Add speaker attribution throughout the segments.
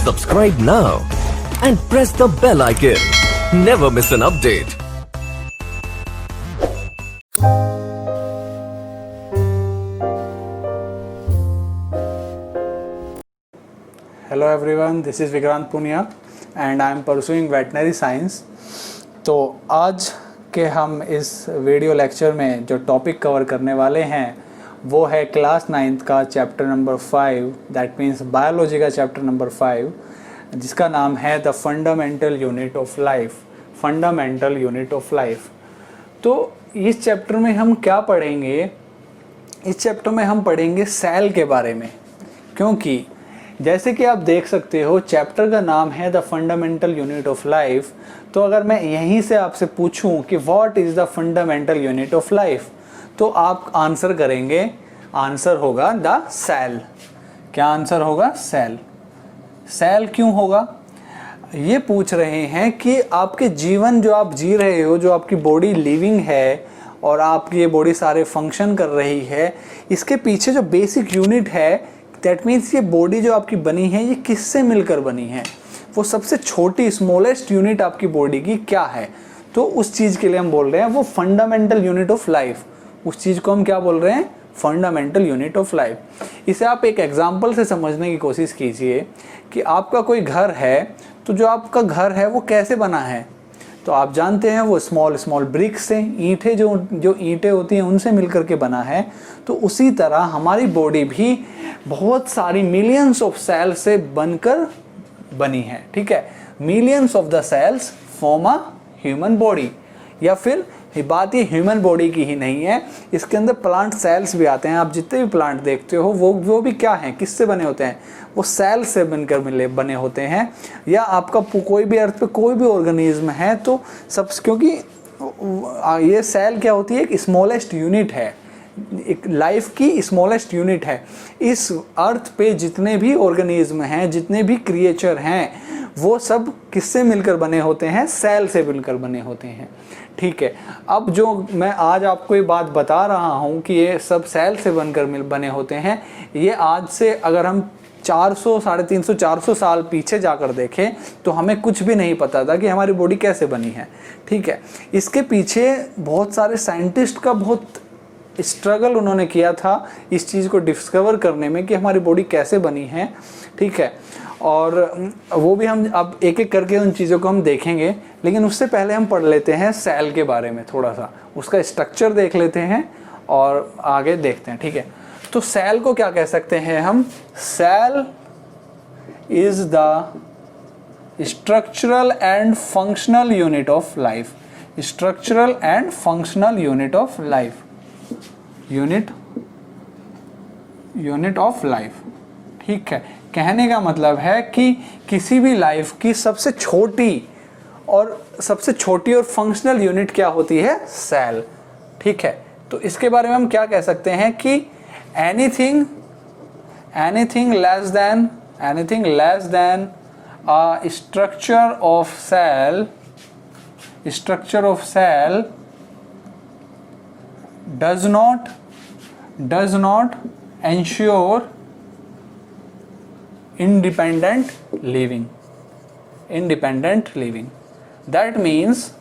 Speaker 1: Subscribe now and press the bell icon. Never miss an update.
Speaker 2: Hello everyone, this is Vikrant Punia and I am pursuing veterinary science. तो आज के हम इस video lecture में जो topic cover करने वाले हैं वो है क्लास 9th का chapter number 5, that means biology का चैप्टर नंबर 5, जिसका नाम है the fundamental unit of life. Fundamental unit of life. तो इस चैप्टर में हम क्या पढ़ेंगे? इस चैप्टर में हम पढ़ेंगे सेल के बारे में, क्योंकि जैसे कि आप देख सकते हो चैप्टर का नाम है the fundamental unit of life. तो अगर मैं यहीं से आपसे पूछूं कि what is the fundamental unit of life, तो आप आंसर करेंगे, आंसर होगा द सेल। क्या आंसर होगा? सेल। सेल क्यों होगा? ये पूछ रहे हैं कि आपके जीवन जो आप जी रहे हो, जो आपकी बॉडी लिविंग है और आपकी ये बॉडी सारे फंक्शन कर रही है, इसके पीछे जो बेसिक यूनिट है, दैट मीन्स ये बॉडी जो आपकी बनी है ये किससे मिलकर बनी है, वो सबसे छोटी स्मॉलेस्ट यूनिट आपकी बॉडी की क्या है, तो उस चीज़ के लिए हम बोल रहे हैं वो फंडामेंटल यूनिट ऑफ लाइफ। उस चीज़ को हम क्या बोल रहे हैं? Fundamental unit of life. इसे आप एक एग्जांपल से समझने की कोशिश कीजिए कि आपका कोई घर है, तो जो आपका घर है वो कैसे बना है? तो आप जानते हैं वो स्मॉल स्मॉल ब्रिक्स से, ईंटें जो ईंटें होती हैं उनसे मिलकर के बना है। तो उसी तरह हमारी बॉडी भी बहुत सारी मिलियंस ऑफ सेल से बनकर बनी है। ठीक है, millions of the cells form a human body. या फिर बात ये ह्यूमन बॉडी की ही नहीं है, इसके अंदर प्लांट सेल्स भी आते हैं। आप जितने भी प्लांट देखते हो वो भी क्या हैं, किससे बने होते हैं? वो सेल से बनकर बने होते हैं। या आपका कोई भी अर्थ पे कोई भी ऑर्गेनिज्म है तो सब, क्योंकि ये सेल क्या होती है? एक स्मॉलेस्ट यूनिट है, एक लाइफ की स्मॉलेस्ट यूनिट है। इस अर्थ पे जितने भी ऑर्गेनिज्म हैं, जितने भी क्रिएचर हैं, वो सब किससे मिलकर बने होते हैं? सेल से मिलकर बने होते हैं। ठीक है, अब जो मैं आज आपको ये बात बता रहा हूँ कि ये सब सेल से बनकर बने होते हैं, ये आज से अगर हम 400, 350, 400 साल पीछे जाकर देखें तो हमें कुछ भी नहीं पता था कि हमारी बॉडी कैसे बनी है। ठीक है, इसके पीछे बहुत सारे साइंटिस्ट का बहुत स्ट्रगल उन्होंने किया था इस चीज़ को डिस्कवर करने में कि हमारी बॉडी कैसे बनी है। ठीक है, और वो भी हम अब एक एक करके उन चीज़ों को हम देखेंगे, लेकिन उससे पहले हम पढ़ लेते हैं सेल के बारे में, थोड़ा सा उसका स्ट्रक्चर देख लेते हैं और आगे देखते हैं। ठीक है, तो सेल को क्या कह सकते हैं हम? Cell is the structural and functional unit of life. Structural and functional unit of life. Unit of life. ठीक है, कहने का मतलब है कि किसी भी लाइफ की सबसे छोटी और फंक्शनल यूनिट क्या होती है? सेल। ठीक है, तो इसके बारे में हम क्या कह सकते हैं कि anything less than a structure of cell does not ensure independent living. That means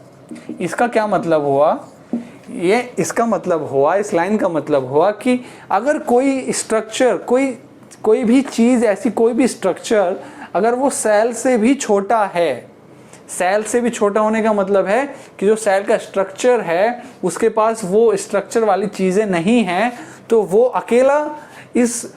Speaker 2: इसका क्या मतलब हुआ? इसका मतलब हुआ, इस लाइन का मतलब हुआ कि अगर कोई स्ट्रक्चर, कोई भी चीज़, ऐसी कोई भी स्ट्रक्चर अगर वो सेल से भी छोटा है, सेल से भी छोटा होने का मतलब है कि जो सेल का स्ट्रक्चर है उसके पास वो स्ट्रक्चर वाली चीज़ें नहीं हैं, तो वो अकेला इस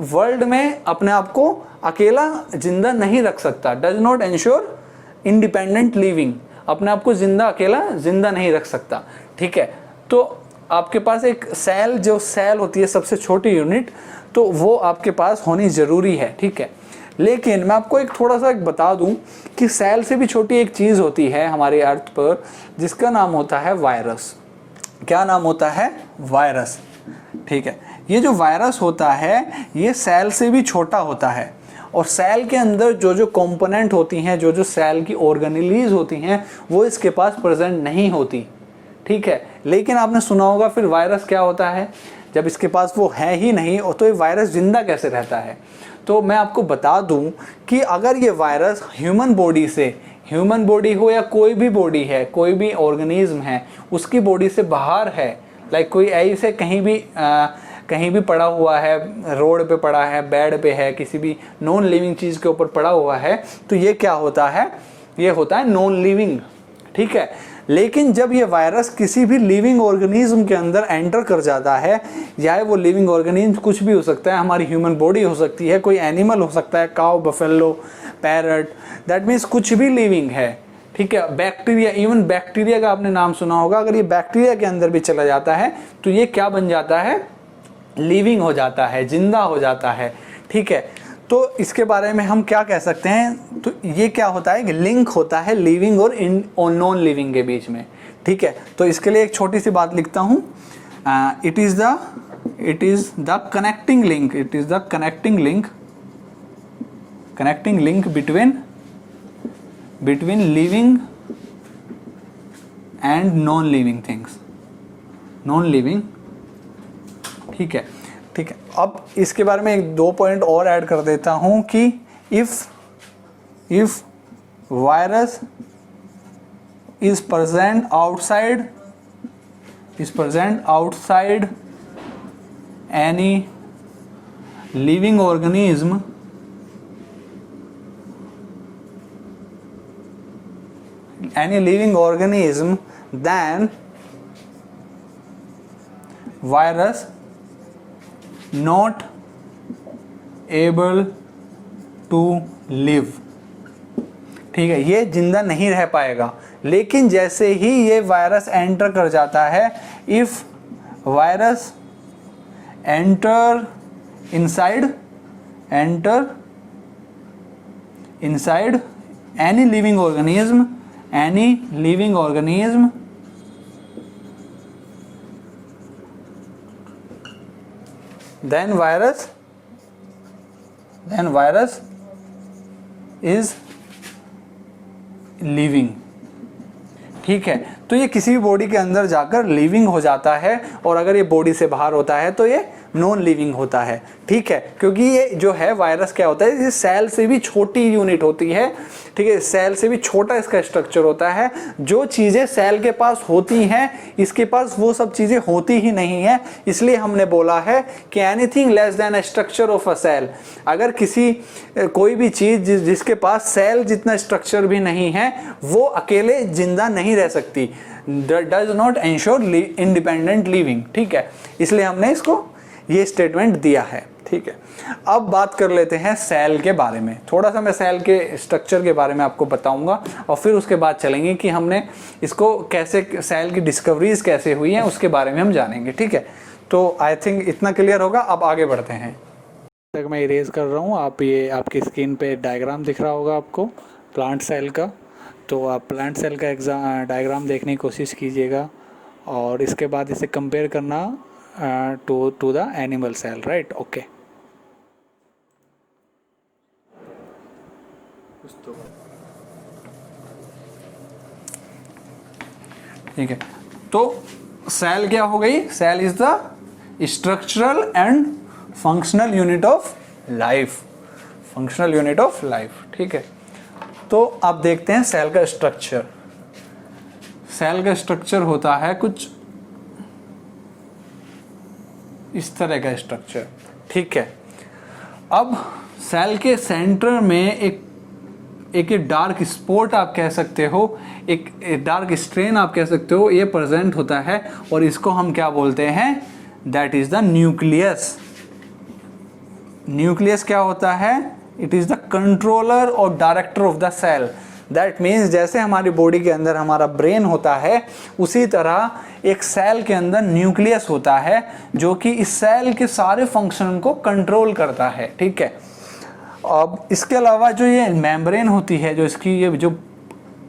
Speaker 2: वर्ल्ड में अपने आप को अकेला जिंदा नहीं रख सकता। Does not ensure independent living, अपने आप को अकेला जिंदा नहीं रख सकता। ठीक है, तो आपके पास एक सेल, जो सेल होती है सबसे छोटी यूनिट, तो वो आपके पास होनी ज़रूरी है। ठीक है, लेकिन मैं आपको एक थोड़ा सा बता दूं कि सेल से भी छोटी एक चीज़ होती है हमारे अर्थ पर, जिसका नाम होता है वायरस। क्या नाम होता है? वायरस। ठीक है, ये जो वायरस होता है ये सेल से भी छोटा होता है, और सेल के अंदर जो कंपोनेंट होती हैं, जो सेल की ऑर्गेनेलीज होती हैं, वो इसके पास प्रेजेंट नहीं होती। ठीक है, लेकिन आपने सुना होगा फिर वायरस क्या होता है? जब इसके पास वो है ही नहीं तो ये वायरस जिंदा कैसे रहता है? तो मैं आपको बता दूं कि अगर ये वायरस ह्यूमन बॉडी से, ह्यूमन बॉडी हो या कोई भी बॉडी है, कोई भी ऑर्गेनिज्म है, उसकी बॉडी से बाहर है, लाइक कोई ऐसे कहीं भी पड़ा हुआ है, रोड पे पड़ा है, बेड पे है, किसी भी नॉन लिविंग चीज़ के ऊपर पड़ा हुआ है, तो ये क्या होता है, ये होता है नॉन लिविंग, ठीक है। लेकिन जब ये वायरस किसी भी लिविंग ऑर्गेनिज्म के अंदर एंटर कर जाता है, या वो लिविंग ऑर्गेनिज्म कुछ भी हो सकता है, हमारी ह्यूमन बॉडी हो सकती है, कोई एनिमल हो सकता है, काऊ, बफेलो, पैरट, दैट मीन्स कुछ भी लिविंग है, ठीक है। बैक्टीरिया, इवन बैक्टीरिया का आपने नाम सुना होगा, अगर ये बैक्टीरिया के अंदर भी चला जाता है तो ये क्या बन जाता है, लिविंग हो जाता है, जिंदा हो जाता है, ठीक है। तो इसके बारे में हम क्या कह सकते हैं, तो ये क्या होता है कि लिंक होता है लिविंग और नॉन लिविंग के बीच में, ठीक है। तो इसके लिए एक छोटी सी बात लिखता हूँ, it is the connecting link, it is the connecting link between living and non living things, non living, ठीक है, ठीक है। अब इसके बारे में एक दो पॉइंट और ऐड कर देता हूं कि if virus is present outside any living organism, then virus not able to live, ठीक है, ये जिंदा नहीं रह पाएगा। लेकिन जैसे ही ये वायरस एंटर कर जाता है, if virus enter inside any living organism, then virus is living, ठीक है। तो ये किसी भी बॉडी के अंदर जाकर लिविंग हो जाता है, और अगर ये बॉडी से बाहर होता है तो ये नॉन लिविंग होता है, ठीक है। क्योंकि ये जो है वायरस क्या होता है, ये सेल से भी छोटी यूनिट होती है, ठीक है, सेल से भी छोटा इसका स्ट्रक्चर होता है। जो चीज़ें सेल के पास होती हैं, इसके पास वो सब चीज़ें होती ही नहीं है। इसलिए हमने बोला है कि anything less than a structure of a cell, अगर कोई भी चीज़ जिसके पास सेल जितना स्ट्रक्चर भी नहीं है, वो अकेले जिंदा नहीं रह सकती, does not ensure independent living, ठीक है। इसलिए हमने इसको ये स्टेटमेंट दिया है, ठीक है। अब बात कर लेते हैं सेल के बारे में, थोड़ा सा मैं सेल के स्ट्रक्चर के बारे में आपको बताऊंगा, और फिर उसके बाद चलेंगे कि हमने इसको कैसे, सेल की डिस्कवरीज कैसे हुई हैं उसके बारे में हम जानेंगे, ठीक है। तो आई थिंक इतना क्लियर होगा। अब आगे बढ़ते हैं। तक मैं इरेज कर रहा हूँ, ये आपकी स्क्रीन पे डायग्राम दिख रहा होगा आपको प्लांट सेल का, तो आप प्लांट सेल का डायग्राम देखने की कोशिश कीजिएगा, और इसके बाद इसे कंपेयर करना to the animal cell, right? Okay. ठीक है, तो सेल क्या हो गई, cell is the structural and functional unit of life, ठीक है। तो अब देखते हैं सेल का स्ट्रक्चर। सेल का स्ट्रक्चर होता है कुछ इस तरह का स्ट्रक्चर, ठीक है। अब सेल के सेंटर में एक डार्क स्पॉट आप कह सकते हो, एक डार्क स्ट्रेन आप कह सकते हो, ये प्रेजेंट होता है, और इसको हम क्या बोलते हैं, that is the nucleus. Nucleus क्या होता है, इट इज द कंट्रोलर और director of the cell. That means जैसे हमारी बॉडी के अंदर हमारा ब्रेन होता है, उसी तरह एक सेल के अंदर न्यूक्लियस होता है, जो कि इस सेल के सारे फंक्शन को कंट्रोल करता है, ठीक है। अब इसके अलावा जो ये मेम्ब्रेन होती है, जो इसकी ये जो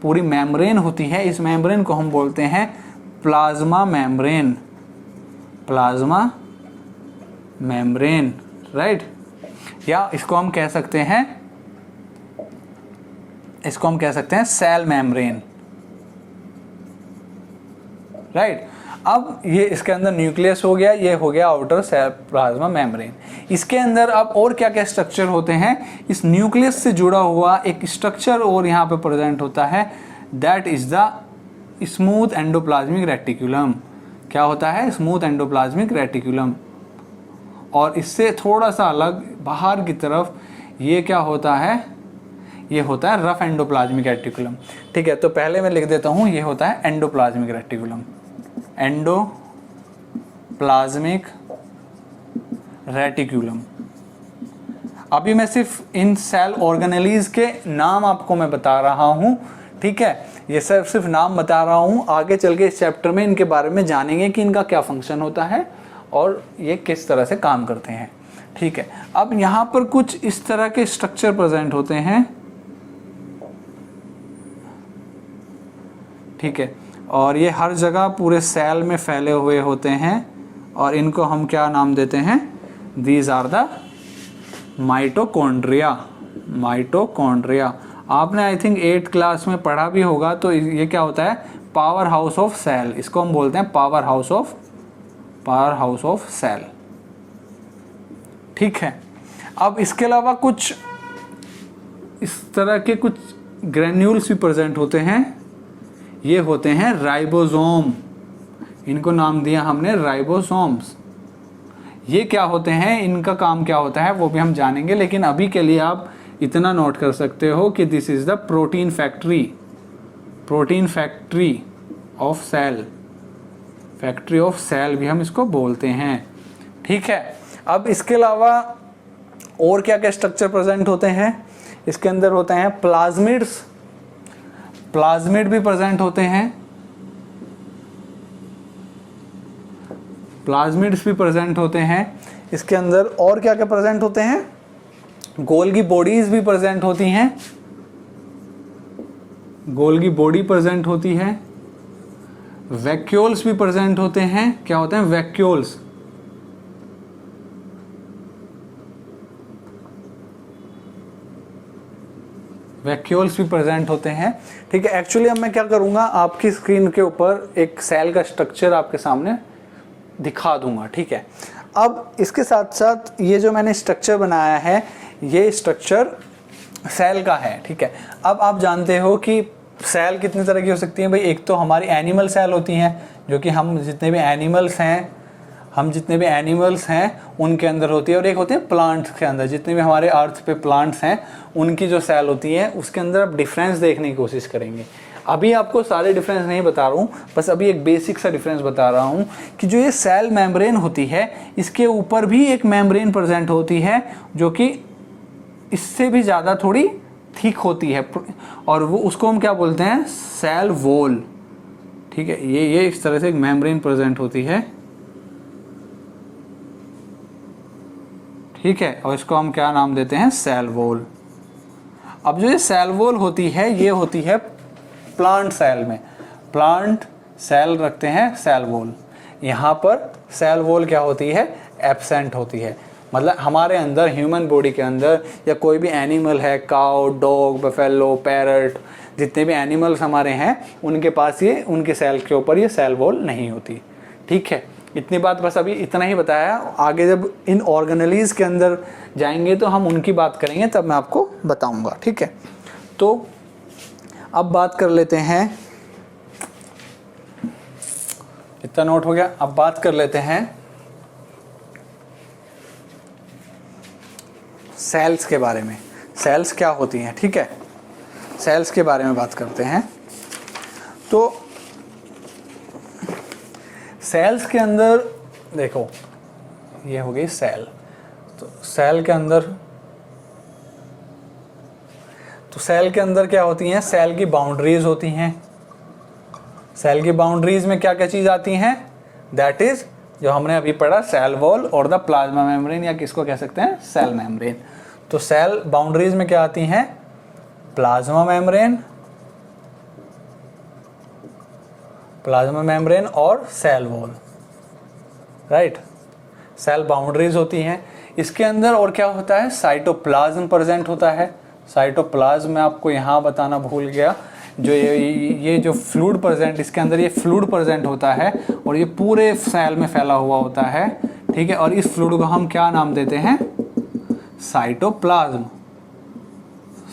Speaker 2: पूरी मेम्ब्रेन होती है, इस मेम्ब्रेन को हम बोलते हैं प्लाज्मा मेम्ब्रेन, राइट। या इसको हम कह सकते हैं सेल मेम्ब्रेन, राइट। अब ये इसके अंदर न्यूक्लियस हो गया, ये हो गया आउटर सेल प्लाज्मा मेम्ब्रेन। इसके अंदर अब और क्या क्या स्ट्रक्चर होते हैं, इस न्यूक्लियस से जुड़ा हुआ एक स्ट्रक्चर और यहाँ पे प्रेजेंट होता है, that is the smooth endoplasmic reticulum. क्या होता है? Smooth endoplasmic reticulum. और इससे थोड़ा सा अलग बाहर की तरफ ये क्या होता है, ये होता है रफ एंडोप्लाज्मिक रेटिकुलम। ठीक है, तो पहले मैं लिख देता हूँ, ये होता है एंडोप्लाज्मिक रेटिकुलम, एंडोप्लाज्मिक रेटिकुलम। अभी मैं सिर्फ इन सेल ऑर्गेनेलीज के नाम आपको मैं बता रहा हूँ, ठीक है, ये सिर्फ नाम बता रहा हूँ। आगे चल के इस चैप्टर में इनके बारे में जानेंगे कि इनका क्या फंक्शन होता है और ये किस तरह से काम करते हैं। ठीक है, अब यहाँ पर कुछ इस तरह के स्ट्रक्चर प्रेजेंट होते हैं, ठीक है, और ये हर जगह पूरे सेल में फैले हुए होते हैं और इनको हम क्या नाम देते हैं, these are the mitochondria. Mitochondria आपने आई थिंक 8th क्लास में पढ़ा भी होगा। तो ये क्या होता है, पावर हाउस ऑफ सेल, इसको हम बोलते हैं पावर हाउस ऑफ सेल। ठीक है, अब इसके अलावा कुछ इस तरह के कुछ ग्रेन्यूल्स भी प्रेजेंट होते हैं, ये होते हैं राइबोसोम। इनको नाम दिया हमने राइबोसोम्स। ये क्या होते हैं, इनका काम क्या होता है वो भी हम जानेंगे, लेकिन अभी के लिए आप इतना नोट कर सकते हो कि this is the protein factory of cell. Factory of cell भी हम इसको बोलते हैं। ठीक है, अब इसके अलावा और क्या क्या स्ट्रक्चर प्रेजेंट होते हैं, इसके अंदर होते हैं प्लाज्मिड्स। प्लाज्मिड भी प्रेजेंट होते हैं, प्लाज्मिड्स भी प्रेजेंट होते हैं। इसके अंदर और क्या क्या प्रेजेंट होते हैं, गोल्गी बॉडीज भी प्रेजेंट होती हैं, गोल्गी बॉडी प्रेजेंट होती है। वैक्यूल्स भी प्रेजेंट होते हैं, क्या होते हैं वैक्यूल्स। वैक्यूल्स भी प्रेजेंट होते हैं। ठीक है, एक्चुअली अब मैं क्या करूंगा, आपकी स्क्रीन के ऊपर एक सेल का स्ट्रक्चर आपके सामने दिखा दूंगा। ठीक है, अब इसके साथ साथ ये जो मैंने स्ट्रक्चर बनाया है, ये स्ट्रक्चर सेल का है। ठीक है, अब आप जानते हो कि सेल कितनी तरह की हो सकती है भाई। एक तो हमारी एनिमल सेल होती हैं, जो कि हम जितने भी एनिमल्स हैं उनके अंदर होती है, और एक होती है प्लांट्स के अंदर। जितने भी हमारे अर्थ पे प्लांट्स हैं उनकी जो सेल होती है उसके अंदर आप डिफरेंस देखने की कोशिश करेंगे। अभी आपको सारे डिफरेंस नहीं बता रहा हूँ, बस अभी एक बेसिक सा डिफरेंस बता रहा हूँ कि जो ये सेल मेम्ब्रेन होती है, इसके ऊपर भी एक मेम्ब्रेन प्रेजेंट होती है जो कि इससे भी ज़्यादा थोड़ी थिक होती है, और वो उसको हम क्या बोलते हैं, सेल वॉल। ठीक है, ये इस तरह से एक मेम्ब्रेन प्रेजेंट होती है। ठीक है, और इसको हम क्या नाम देते हैं, सेल वॉल। अब जो ये सेल वॉल होती है, ये होती है प्लांट सेल में। प्लांट सेल रखते हैं सेल वॉल। यहाँ पर सेल वॉल क्या होती है, एब्सेंट होती है। मतलब हमारे अंदर, ह्यूमन बॉडी के अंदर, या कोई भी एनिमल है, काउ, डॉग, बफेलो, पैरट, जितने भी एनिमल्स हमारे हैं, उनके पास ये, उनके सेल के ऊपर ये सेल वॉल नहीं होती। ठीक है, इतनी बात बस अभी इतना ही बताया। आगे जब इन ऑर्गेनेलीज के अंदर जाएंगे तो हम उनकी बात करेंगे, तब मैं आपको बताऊंगा। ठीक है, तो अब बात कर लेते हैं, इतना नोट हो गया। अब बात कर लेते हैं सेल्स के बारे में। सेल्स क्या होती हैं, ठीक है, सेल्स के बारे में बात करते हैं। तो सेल्स के अंदर देखो, ये हो गई सेल। तो सेल के अंदर क्या होती हैं, सेल की बाउंड्रीज होती हैं। सेल की बाउंड्रीज में क्या क्या चीज़ आती हैं, दैट इज जो हमने अभी पढ़ा, सेल वॉल और द प्लाज्मा मेम्ब्रेन, या किसको कह सकते हैं, सेल मेम्ब्रेन। तो सेल बाउंड्रीज में क्या आती हैं, प्लाज्मा मेम्ब्रेन और cell wall, right. Cell boundaries होती हैं। इसके अंदर और क्या होता है, साइटोप्लाज्म प्रेजेंट होता है। साइटोप्लाज्म मैं आपको यहाँ बताना भूल गया, जो ये जो फ्लूइड प्रेजेंट, इसके अंदर ये फ्लूइड प्रेजेंट होता है और ये पूरे सेल में फैला हुआ होता है, ठीक है। और इस फ्लूइड को हम क्या नाम देते हैं? Cytoplasm,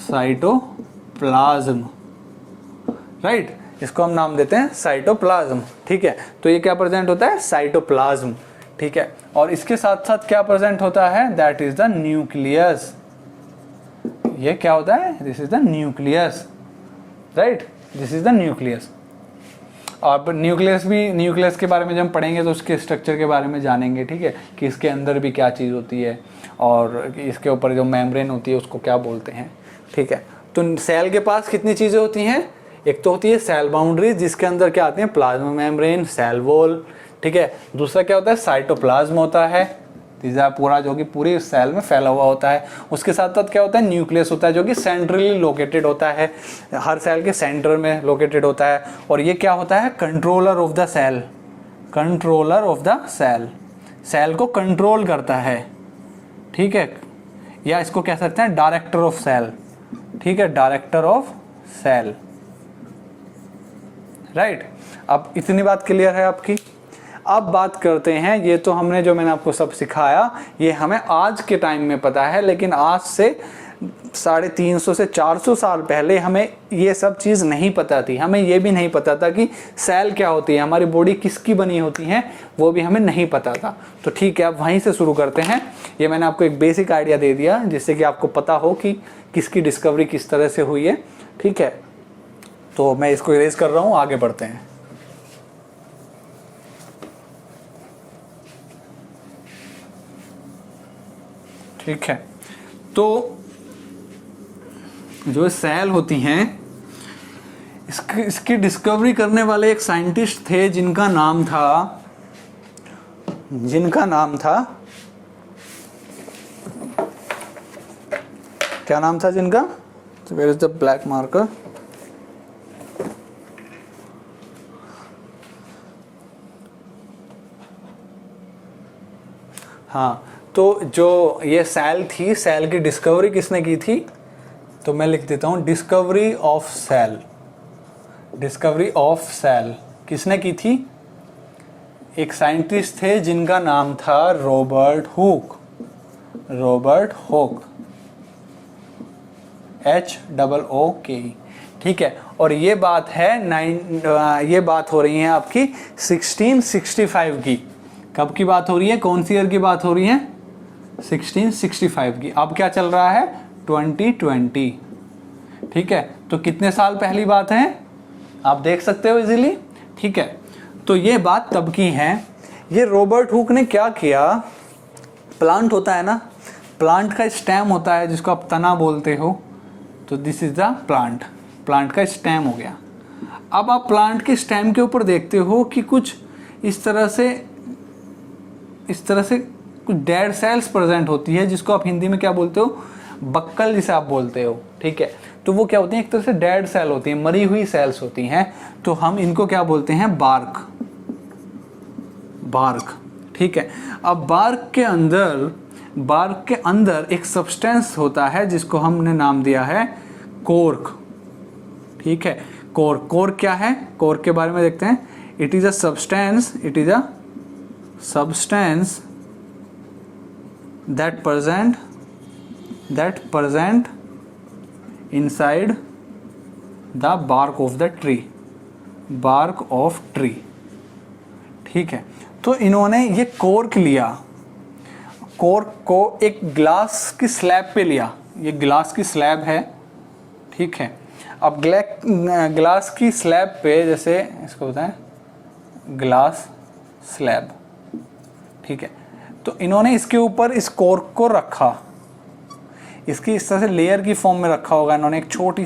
Speaker 2: cytoplasm, right. इसको हम नाम देते हैं साइटोप्लाज्म, ठीक है। तो ये क्या प्रेजेंट होता है? साइटोप्लाज्म, ठीक है। और इसके साथ साथ क्या प्रेजेंट होता है? That is the nucleus. ये क्या होता है? This is the nucleus, right, this is the nucleus. और न्यूक्लियस के बारे में जब हम पढ़ेंगे तो उसके स्ट्रक्चर के बारे में जानेंगे, ठीक है, कि इसके अंदर भी क्या चीज़ होती है और इसके ऊपर जो मेम्ब्रेन होती है उसको क्या बोलते हैं, ठीक है। तो सेल के पास कितनी चीज़ें होती हैं? एक तो होती है सेल बाउंड्रीज, जिसके अंदर क्या आते हैं? प्लाज्मा मेम्ब्रेन, सेल वॉल, ठीक है। दूसरा क्या होता है? साइटोप्लाज्म होता है, तीसरा पूरा जो कि पूरी सेल में फैला हुआ होता है। उसके साथ साथ क्या होता है? न्यूक्लियस होता है, जो कि सेंट्रली लोकेटेड होता है, हर सेल के सेंटर में लोकेटेड होता है। और ये क्या होता है? Controller of the cell, controller of the cell, cell को कंट्रोल करता है, ठीक है। या इसको कह सकते हैं डायरेक्टर ऑफ सेल, ठीक है, डायरेक्टर ऑफ सेल, राइट। अब इतनी बात क्लियर है आपकी। अब बात करते हैं, ये तो हमने जो मैंने आपको सब सिखाया ये हमें आज के टाइम में पता है, लेकिन आज से 350 से 400 साल पहले हमें ये सब चीज़ नहीं पता थी। हमें ये भी नहीं पता था कि सेल क्या होती है, हमारी बॉडी किसकी बनी होती है, वो भी हमें नहीं पता था। तो ठीक है, अब वहीं से शुरू करते हैं। ये मैंने आपको एक बेसिक आइडिया दे दिया जिससे कि आपको पता हो कि किसकी डिस्कवरी किस तरह से हुई है, ठीक है। तो मैं इसको इरेज कर रहा हूँ, आगे बढ़ते हैं। ठीक है, तो जो सेल होती हैं इसकी डिस्कवरी करने वाले एक साइंटिस्ट थे जिनका नाम था क्या नाम था जिनका? Where is the black marker? हाँ, तो जो ये सेल थी, सेल की डिस्कवरी किसने की थी? तो मैं लिख देता हूँ discovery of cell. Discovery of cell किसने की थी? एक साइंटिस्ट थे जिनका नाम था Robert Hooke, Robert Hooke, HOOK, ठीक है। और ये बात है ये बात हो रही है आपकी 1665 की। कब की बात हो रही है? कौन सी ईयर की बात हो रही है? 1665 की। अब क्या चल रहा है? 2020, ठीक है। तो कितने साल पहली बात है आप देख सकते हो इजीली, ठीक है। तो ये बात तब की है। ये रॉबर्ट हुक ने क्या किया? प्लांट होता है ना, प्लांट का स्टेम होता है जिसको आप तना बोलते हो, तो this is the plant, plant का स्टेम हो गया। अब आप प्लांट के स्टेम के ऊपर देखते हो कि कुछ इस तरह से कुछ डेड सेल्स प्रेजेंट होती है, जिसको आप हिंदी में क्या बोलते हो? बक्कल जिसे आप बोलते हो, ठीक है। तो वो क्या होती है? एक तरह से डेड सेल होती है, मरी हुई सेल्स होती हैं। तो हम इनको क्या बोलते हैं? बार्क, बार्क, ठीक है। अब बार्क के अंदर एक सब्सटेंस होता है जिसको हमने नाम दिया है कोर्क, ठीक है। कोर्क क्या है? कोर्क के बारे में देखते हैं। It is a substance that present inside the bark of the tree, ठीक है। तो इन्होंने ये कोर्क लिया, कोर्क को एक ग्लास की स्लैब पे लिया। ये ग्लास की स्लैब है, ठीक है। अब ग्लास की स्लैब पे, जैसे इसको बताएं ग्लास स्लैब, ठीक है। तो इन्होंने इसके ऊपर इस कोर्क को रखा, इसकी इस तरह से लेयर की फॉर्म में रखा होगा इन्होंने। एक छोटी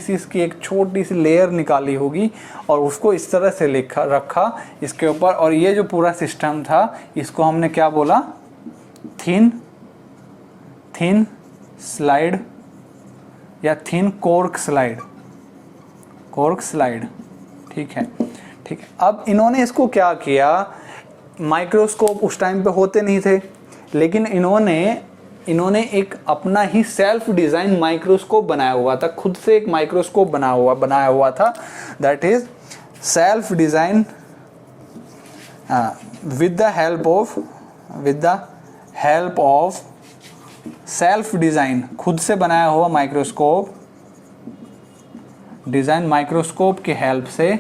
Speaker 2: सी लेयर निकाली होगी और उसको इस तरह से रखा इसके ऊपर। और ये जो पूरा सिस्टम था इसको हमने क्या बोला? थिन स्लाइड या थिन कोर्क स्लाइड, ठीक है। अब इन्होंने इसको क्या किया? माइक्रोस्कोप उस टाइम पे होते नहीं थे, लेकिन इन्होंने इन्होंने एक अपना ही सेल्फ डिज़ाइन माइक्रोस्कोप बनाया हुआ था, खुद से एक माइक्रोस्कोप बनाया हुआ था, that is self design with the help of self design, खुद से बनाया हुआ माइक्रोस्कोप, डिज़ाइन माइक्रोस्कोप की हेल्प से।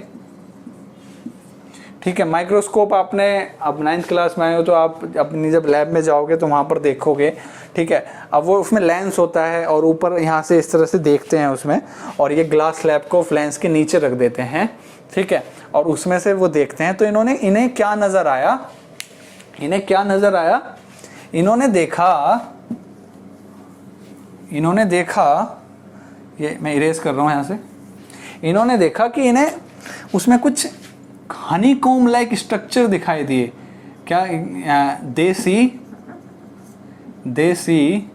Speaker 2: ठीक है, माइक्रोस्कोप आपने अब 9th क्लास में आए हो तो आप अपनी जब लैब में जाओगे तो वहाँ पर देखोगे। ठीक है, अब वो उसमें लेंस होता है और ऊपर यहाँ से इस तरह से देखते हैं उसमें, और ये ग्लास स्लैब को लेंस के नीचे रख देते हैं। ठीक है, और उसमें से वो देखते हैं। तो इन्हें क्या नज़र आया, इन्होंने देखा, ये मैं इरेज कर रहा हूँ यहाँ से, इन्होंने देखा कि इन्हें उसमें कुछ हनीकॉम्ब लाइक स्ट्रक्चर दिखाई दिए। क्या? देसी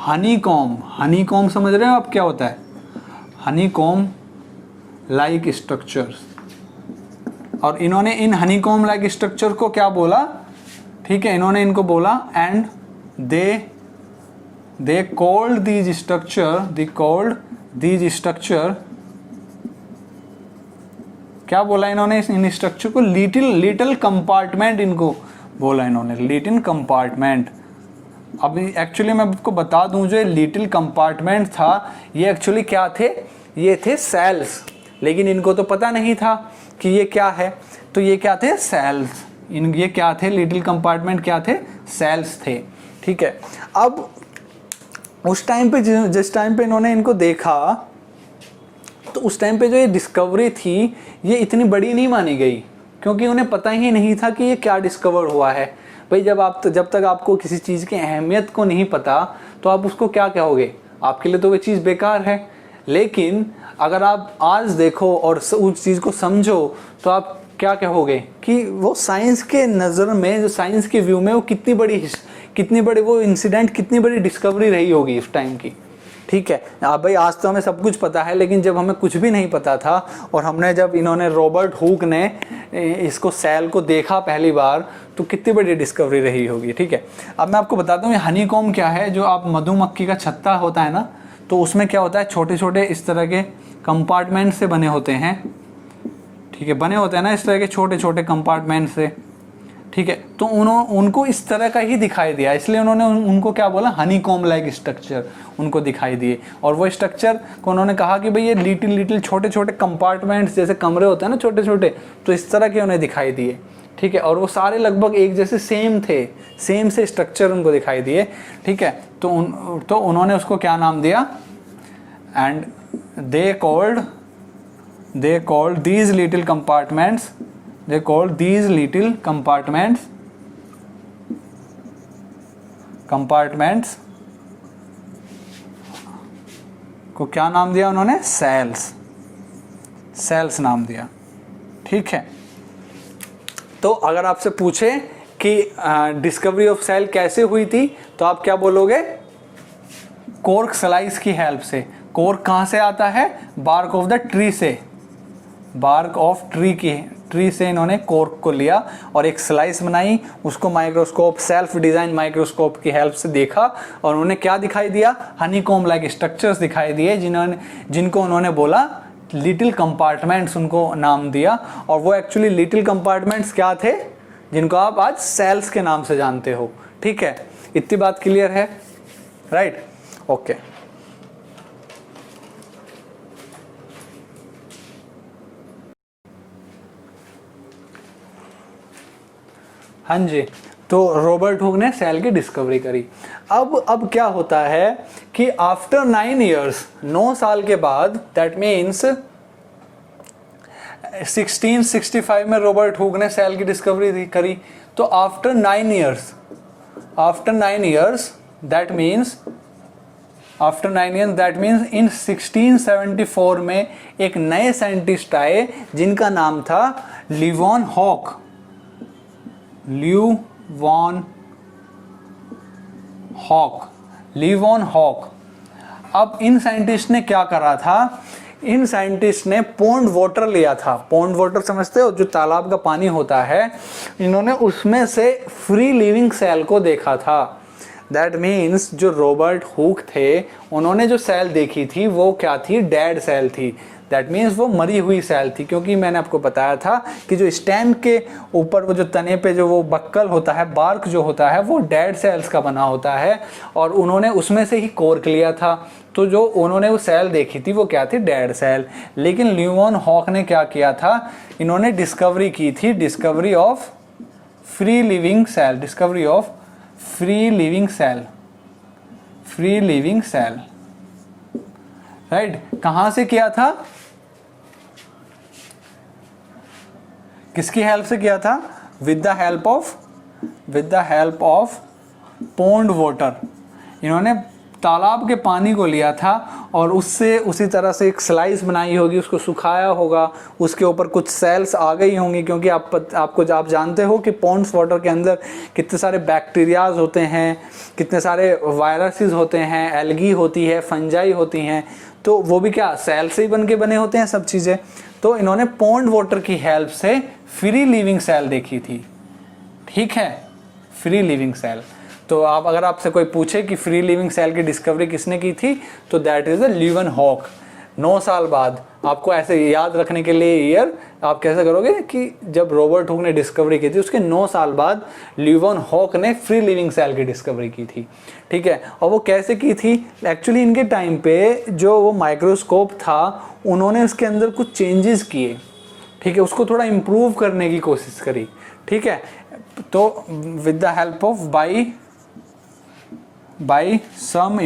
Speaker 2: हनीकॉम्ब समझ रहे हो आप क्या होता है? Honeycomb like structures. और इन्होंने इन हनीकॉम्ब लाइक स्ट्रक्चर को क्या बोला? ठीक है, इन्होंने इनको बोला and they called these structure क्या बोला इन्होंने इन स्ट्रक्चर को? लिटिल कंपार्टमेंट इनको बोला इन्होंने, लिटिल कंपार्टमेंट। अब एक्चुअली मैं आपको बता दूं, जो लिटिल कंपार्टमेंट था ये एक्चुअली क्या थे? ये थे सेल्स, लेकिन इनको तो पता नहीं था कि ये क्या है। तो ये क्या थे? सेल्स। ये क्या थे? लिटिल कंपार्टमेंट क्या थे? सेल्स थे। ठीक है, अब उस टाइम पे जिस टाइम पे इन्होंने इनको देखा तो उस टाइम पे जो ये डिस्कवरी थी ये इतनी बड़ी नहीं मानी गई, क्योंकि उन्हें पता ही नहीं था कि ये क्या डिस्कवर हुआ है। भाई जब तक आपको किसी चीज़ की अहमियत को नहीं पता तो आप उसको क्या कहोगे? आपके लिए तो वो चीज़ बेकार है। लेकिन अगर आप आज देखो और उस चीज़ को समझो तो आप क्या कहोगे कि वो साइंस के नज़र में, जो साइंस के व्यू में, वो कितनी बड़ी वो इंसिडेंट, कितनी बड़ी डिस्कवरी रही होगी उस टाइम की। ठीक है, अब भाई आज तो हमें सब कुछ पता है, लेकिन जब हमें कुछ भी नहीं पता था और जब इन्होंने रॉबर्ट हुक ने इसको सेल को देखा पहली बार, तो कितनी बड़ी डिस्कवरी रही होगी। ठीक है, अब मैं आपको बताता हूँ ये हनीकॉम्ब क्या है। जो आप मधुमक्खी का छत्ता होता है ना, तो उसमें क्या होता है, छोटे छोटे इस तरह के कंपार्टमेंट से बने होते हैं। ठीक है, बने होते हैं ना इस तरह के छोटे छोटे कंपार्टमेंट से। ठीक है, तो उनको इस तरह का ही दिखाई दिया, इसलिए उन्होंने उनको क्या बोला? हनीकॉम्ब लाइक स्ट्रक्चर उनको दिखाई दिए। और वो स्ट्रक्चर को उन्होंने कहा कि भाई ये लिटिल छोटे छोटे कंपार्टमेंट्स जैसे कमरे होते हैं ना छोटे छोटे, तो इस तरह के उन्हें दिखाई दिए। ठीक है, और वो सारे लगभग एक जैसे सेम से स्ट्रक्चर उनको दिखाई दिए। ठीक है, तो उन्होंने उसको क्या नाम दिया? And they called these little compartments को क्या नाम दिया उन्होंने? सेल्स नाम दिया। ठीक है, तो अगर आपसे पूछे कि डिस्कवरी ऑफ सेल कैसे हुई थी, तो आप क्या बोलोगे? कॉर्क स्लाइस की हेल्प से। कॉर्क कहाँ से आता है? बार्क ऑफ द ट्री से, बार्क ऑफ ट्री से इन्होंने कॉर्क को लिया और एक स्लाइस बनाई, उसको माइक्रोस्कोप, सेल्फ डिजाइन माइक्रोस्कोप की हेल्प से देखा और उन्होंने क्या दिखाई दिया? हनीकॉम्ब लाइक स्ट्रक्चर्स दिखाई दिए, जिनको उन्होंने बोला लिटिल कंपार्टमेंट्स, उनको नाम दिया। और वो एक्चुअली लिटिल कंपार्टमेंट्स क्या थे? जिनको आप आज सेल्स के नाम से जानते हो। ठीक है, इतनी बात क्लियर है? Right, okay. हाँ जी, तो रॉबर्ट हुक ने सेल की डिस्कवरी करी। अब क्या होता है कि आफ्टर 9 years, 9 साल के बाद, दैट मीन्स 1665 में रॉबर्ट हुक ने सेल की डिस्कवरी करी। तो after 9 years, that means in 1674 में एक नए साइंटिस्ट आए जिनका नाम था लीवॉन हॉक। अब इन साइंटिस्ट ने क्या करा था? इन साइंटिस्ट ने पॉन्ड वाटर लिया था। पॉन्ड वाटर समझते हो? जो तालाब का पानी होता है। इन्होंने उसमें से फ्री लिविंग सेल को देखा था। दैट मीन्स जो रॉबर्ट हुक थे उन्होंने जो सेल देखी थी वो क्या थी, डेड सेल थी। दैट मीन्स वो मरी हुई सेल थी, क्योंकि मैंने आपको बताया था कि जो स्टेम के ऊपर वो जो तने पे जो वो बक्कल होता है, बार्क जो होता है, वो डेड सेल्स का बना होता है और उन्होंने उसमें से ही कोर्क लिया था। तो जो उन्होंने वो सेल देखी थी वो क्या थी, डेड सेल। लेकिन ल्यूवन हॉक ने क्या किया था, इन्होंने डिस्कवरी की थी, discovery of free living cell, discovery of free living cell, free living cell, right. कहां से किया था, किसकी हेल्प से किया था, with the help of pond water. इन्होंने तालाब के पानी को लिया था और उससे उसी तरह से एक स्लाइस बनाई होगी, उसको सुखाया होगा, उसके ऊपर कुछ सेल्स आ गई होंगी, क्योंकि आप जानते हो कि पॉन्ड्स वाटर के अंदर कितने सारे बैक्टीरियाज होते हैं, कितने सारे वायरसेस होते हैं, एल्गी होती है, फंजाई होती हैं, तो वो भी क्या सेल से ही बने होते हैं सब चीज़ें। तो इन्होंने पॉन्ड वाटर की हेल्प से फ्री लिविंग सेल देखी थी, ठीक है, फ्री लिविंग सेल। तो आप अगर आपसे कोई पूछे कि फ्री लिविंग सेल की डिस्कवरी किसने की थी, तो दैट इज द ल्यूवन हॉक। 9 साल बाद, आपको ऐसे याद रखने के लिए ईयर आप कैसे करोगे कि जब रॉबर्ट हुक ने डिस्कवरी की थी उसके 9 साल बाद ल्यूवन हॉक ने फ्री लिविंग सेल की डिस्कवरी की थी, ठीक है। और वो कैसे की थी, एक्चुअली इनके टाइम पे जो वो माइक्रोस्कोप था उन्होंने उसके अंदर कुछ चेंजेस किए, ठीक है, उसको थोड़ा इम्प्रूव करने की कोशिश करी, ठीक है। तो with the help of by some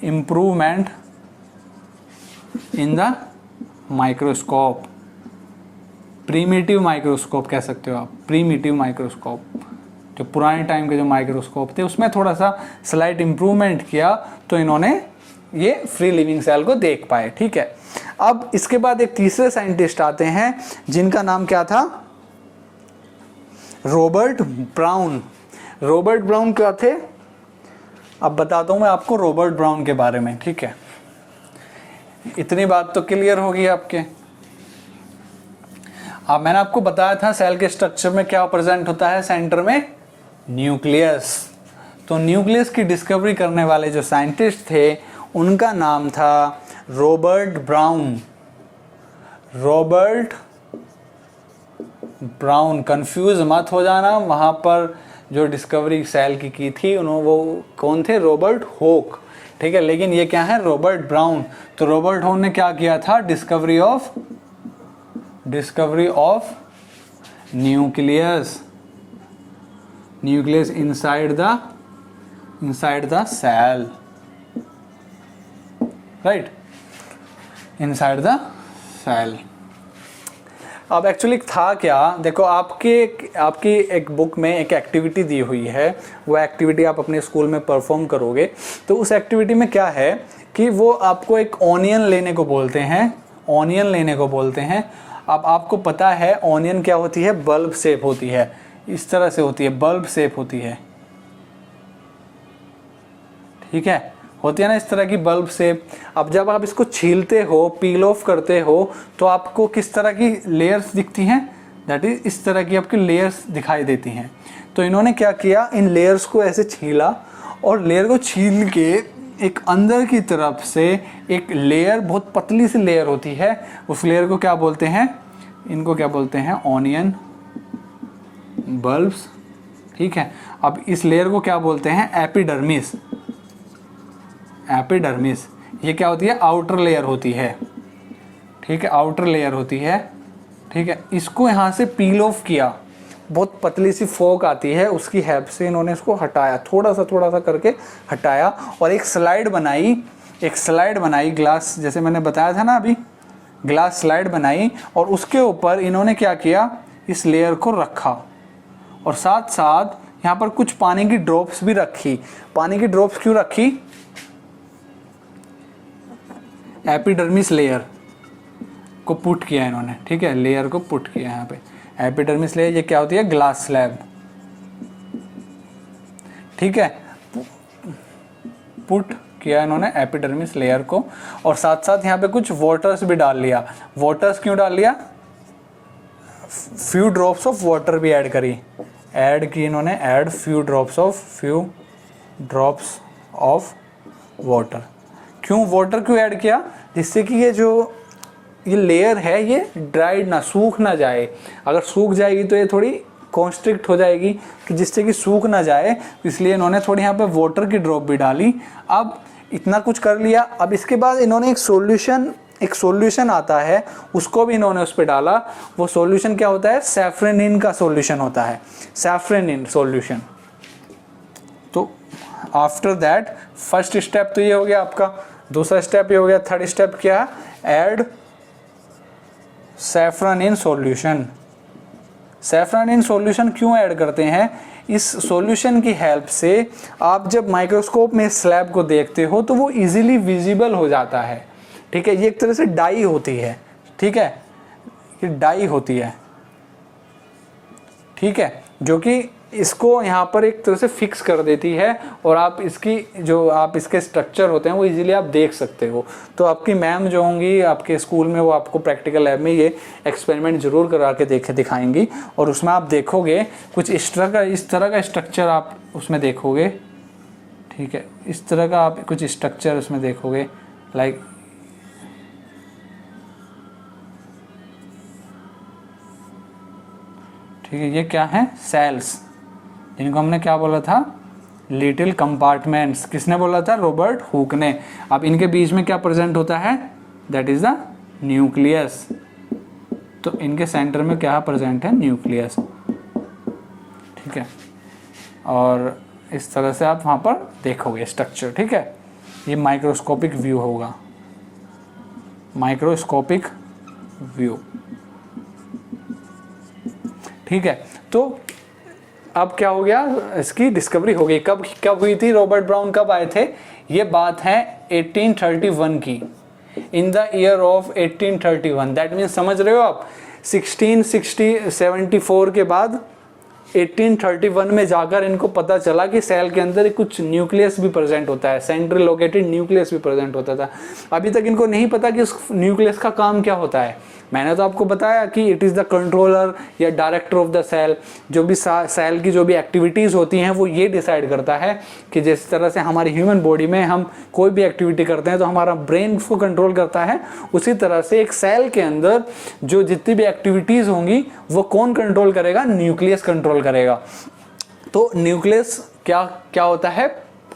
Speaker 2: improvement in the microscope, primitive microscope कह सकते हो आप, प्रीमिटिव माइक्रोस्कोप, जो पुराने टाइम के जो माइक्रोस्कोप थे उसमें थोड़ा सा स्लाइट इम्प्रूवमेंट किया तो इन्होंने ये फ्री लिविंग सेल को देख पाए, ठीक है। अब इसके बाद एक तीसरे साइंटिस्ट आते हैं जिनका नाम क्या था, रॉबर्ट ब्राउन। रॉबर्ट ब्राउन क्या थे, अब बताता हूं मैं आपको रॉबर्ट ब्राउन के बारे में, ठीक है। इतनी बात तो क्लियर होगी आपके। अब मैंने आपको बताया था सेल के स्ट्रक्चर में क्या प्रेजेंट होता है, सेंटर में न्यूक्लियस। तो न्यूक्लियस की डिस्कवरी करने वाले जो साइंटिस्ट थे उनका नाम था Robert brown. Robert brown, confuse मत हो जाना, वहाँ पर जो डिस्कवरी सेल की थी उन्होंने वो कौन थे, रॉबर्ट हुक, ठीक है। लेकिन ये क्या है, रॉबर्ट ब्राउन। तो रॉबर्ट हुक ने क्या किया था, discovery of nucleus inside the cell, right, inside the cell. अब एक्चुअली था क्या, देखो आपकी एक बुक में एक एक्टिविटी दी हुई है, वो एक्टिविटी आप अपने स्कूल में परफॉर्म करोगे। तो उस एक्टिविटी में क्या है कि वो आपको एक ऑनियन लेने को बोलते हैं, अब आपको पता है ऑनियन क्या होती है, बल्ब शेप होती है, इस तरह से होती है, बल्ब शेप होती है, ठीक है, होती है ना इस तरह की बल्ब शेप। अब जब आप इसको छीलते हो, पील ऑफ करते हो, तो आपको किस तरह की लेयर्स दिखती हैं, दैट इज इस तरह की आपकी लेयर्स दिखाई देती हैं। तो इन्होंने क्या किया, इन लेयर्स को ऐसे छीला और लेयर को छील के एक अंदर की तरफ से एक लेयर, बहुत पतली सी लेयर होती है, उस लेयर को क्या बोलते हैं, इनको क्या बोलते हैं, ऑनियन बल्ब्स, ठीक है। अब इस लेयर को क्या बोलते हैं, एपिडर्मिस। ये क्या होती है, आउटर लेयर होती है, ठीक है, आउटर लेयर होती है, ठीक है। इसको यहाँ से पील ऑफ किया, बहुत पतली सी फोक आती है, उसकी हेल्प से इन्होंने इसको हटाया, थोड़ा सा करके हटाया और एक स्लाइड बनाई ग्लास, जैसे मैंने बताया था ना अभी, ग्लास स्लाइड बनाई और उसके ऊपर इन्होंने क्या किया, इस लेयर को रखा और साथ साथ यहाँ पर कुछ पानी की ड्रॉप्स भी रखी। पानी की ड्रॉप्स क्यों रखी, एपिडर्मिस लेयर को पुट किया इन्होंने, ठीक है, लेयर को पुट किया यहाँ पे, एपिडर्मिस लेयर, ये क्या होती है, ग्लास स्लैब, ठीक है, पुट किया इन्होंने एपिडर्मिस लेयर को और साथ साथ यहाँ पे कुछ वाटर्स भी डाल लिया। वाटर्स क्यों डाल लिया, फ्यू ड्रॉप्स ऑफ वाटर भी ऐड करी, ऐड की इन्होंने, add few drops of water. क्यों वाटर क्यों ऐड किया? जिससे कि ये लेयर है ये ड्राइड ना, सूख ना जाए। अगर सूख जाएगी तो ये थोड़ी कॉन्स्ट्रिक्ट हो जाएगी, कि जिससे कि सूख ना जाए, इसलिए इन्होंने थोड़ी यहाँ पे वाटर की ड्रॉप भी डाली। अब इतना कुछ कर लिया। अब इसके बाद इन्होंने एक सॉल्यूशन आता है, उसको भी इन्होंने उस पर डाला। वो सॉल्यूशन क्या होता है? सैफ्रेनिन का सॉल्यूशन होता है, सैफ्रेनिन सॉल्यूशन। तो आफ्टर दैट फर्स्ट स्टेप तो ये हो गया आपका, दूसरा स्टेप ये हो गया। थर्ड स्टेप क्या? Add safranin solution. Safranin solution क्यों ऐड करते हैं? इस सॉल्यूशन की हेल्प से आप जब माइक्रोस्कोप में स्लैब को देखते हो तो वो इजीली विजिबल हो जाता है। ठीक है, ये एक तरह से डाई होती है। ठीक है, ये डाई होती है। ठीक है, जो कि इसको यहाँ पर एक तरह से फिक्स कर देती है, और आप इसके स्ट्रक्चर होते हैं वो इजीली आप देख सकते हो। तो आपकी मैम जो होंगी आपके स्कूल में, वो आपको प्रैक्टिकल लैब में ये एक्सपेरिमेंट जरूर करा के दिखाएंगी, और उसमें आप देखोगे कुछ इस तरह का स्ट्रक्चर आप उसमें देखोगे। ठीक है, इस तरह का आप कुछ स्ट्रक्चर उसमें देखोगे, लाइक ठीक है, ये क्या है? सेल्स, जिनको हमने क्या बोला था? Little compartments. किसने बोला था? रॉबर्ट हुक ने। अब इनके बीच में क्या प्रेजेंट होता है? That is the nucleus. तो इनके सेंटर में क्या प्रेजेंट है? न्यूक्लियस। ठीक है, और इस तरह से आप वहाँ पर देखोगे स्ट्रक्चर। ठीक है, ये माइक्रोस्कोपिक व्यू होगा, माइक्रोस्कोपिक व्यू। ठीक है, तो अब क्या हो गया? इसकी डिस्कवरी हो गई। कब हुई थी? रॉबर्ट ब्राउन कब आए थे? ये बात है 1831 की, in the year of 1831। That means समझ रहे हो आप, 1674 के बाद 1831 में जाकर इनको पता चला कि सेल के अंदर कुछ न्यूक्लियस भी प्रेजेंट होता है, सेंट्रल लोकेटेड न्यूक्लियस भी प्रेजेंट होता था। अभी तक इनको नहीं पता कि उस न्यूक्लियस का काम क्या होता है। मैंने तो आपको बताया कि इट इज़ द कंट्रोलर या डायरेक्टर ऑफ द सेल। जो भी सेल की जो भी एक्टिविटीज़ होती हैं वो ये डिसाइड करता है कि जिस तरह से हमारी ह्यूमन बॉडी में हम कोई भी एक्टिविटी करते हैं तो हमारा ब्रेन उसको कंट्रोल करता है, उसी तरह से एक सेल के अंदर जो जितनी भी एक्टिविटीज़ होंगी वो कौन कंट्रोल करेगा? न्यूक्लियस कंट्रोल करेगा। तो न्यूक्लियस क्या होता है?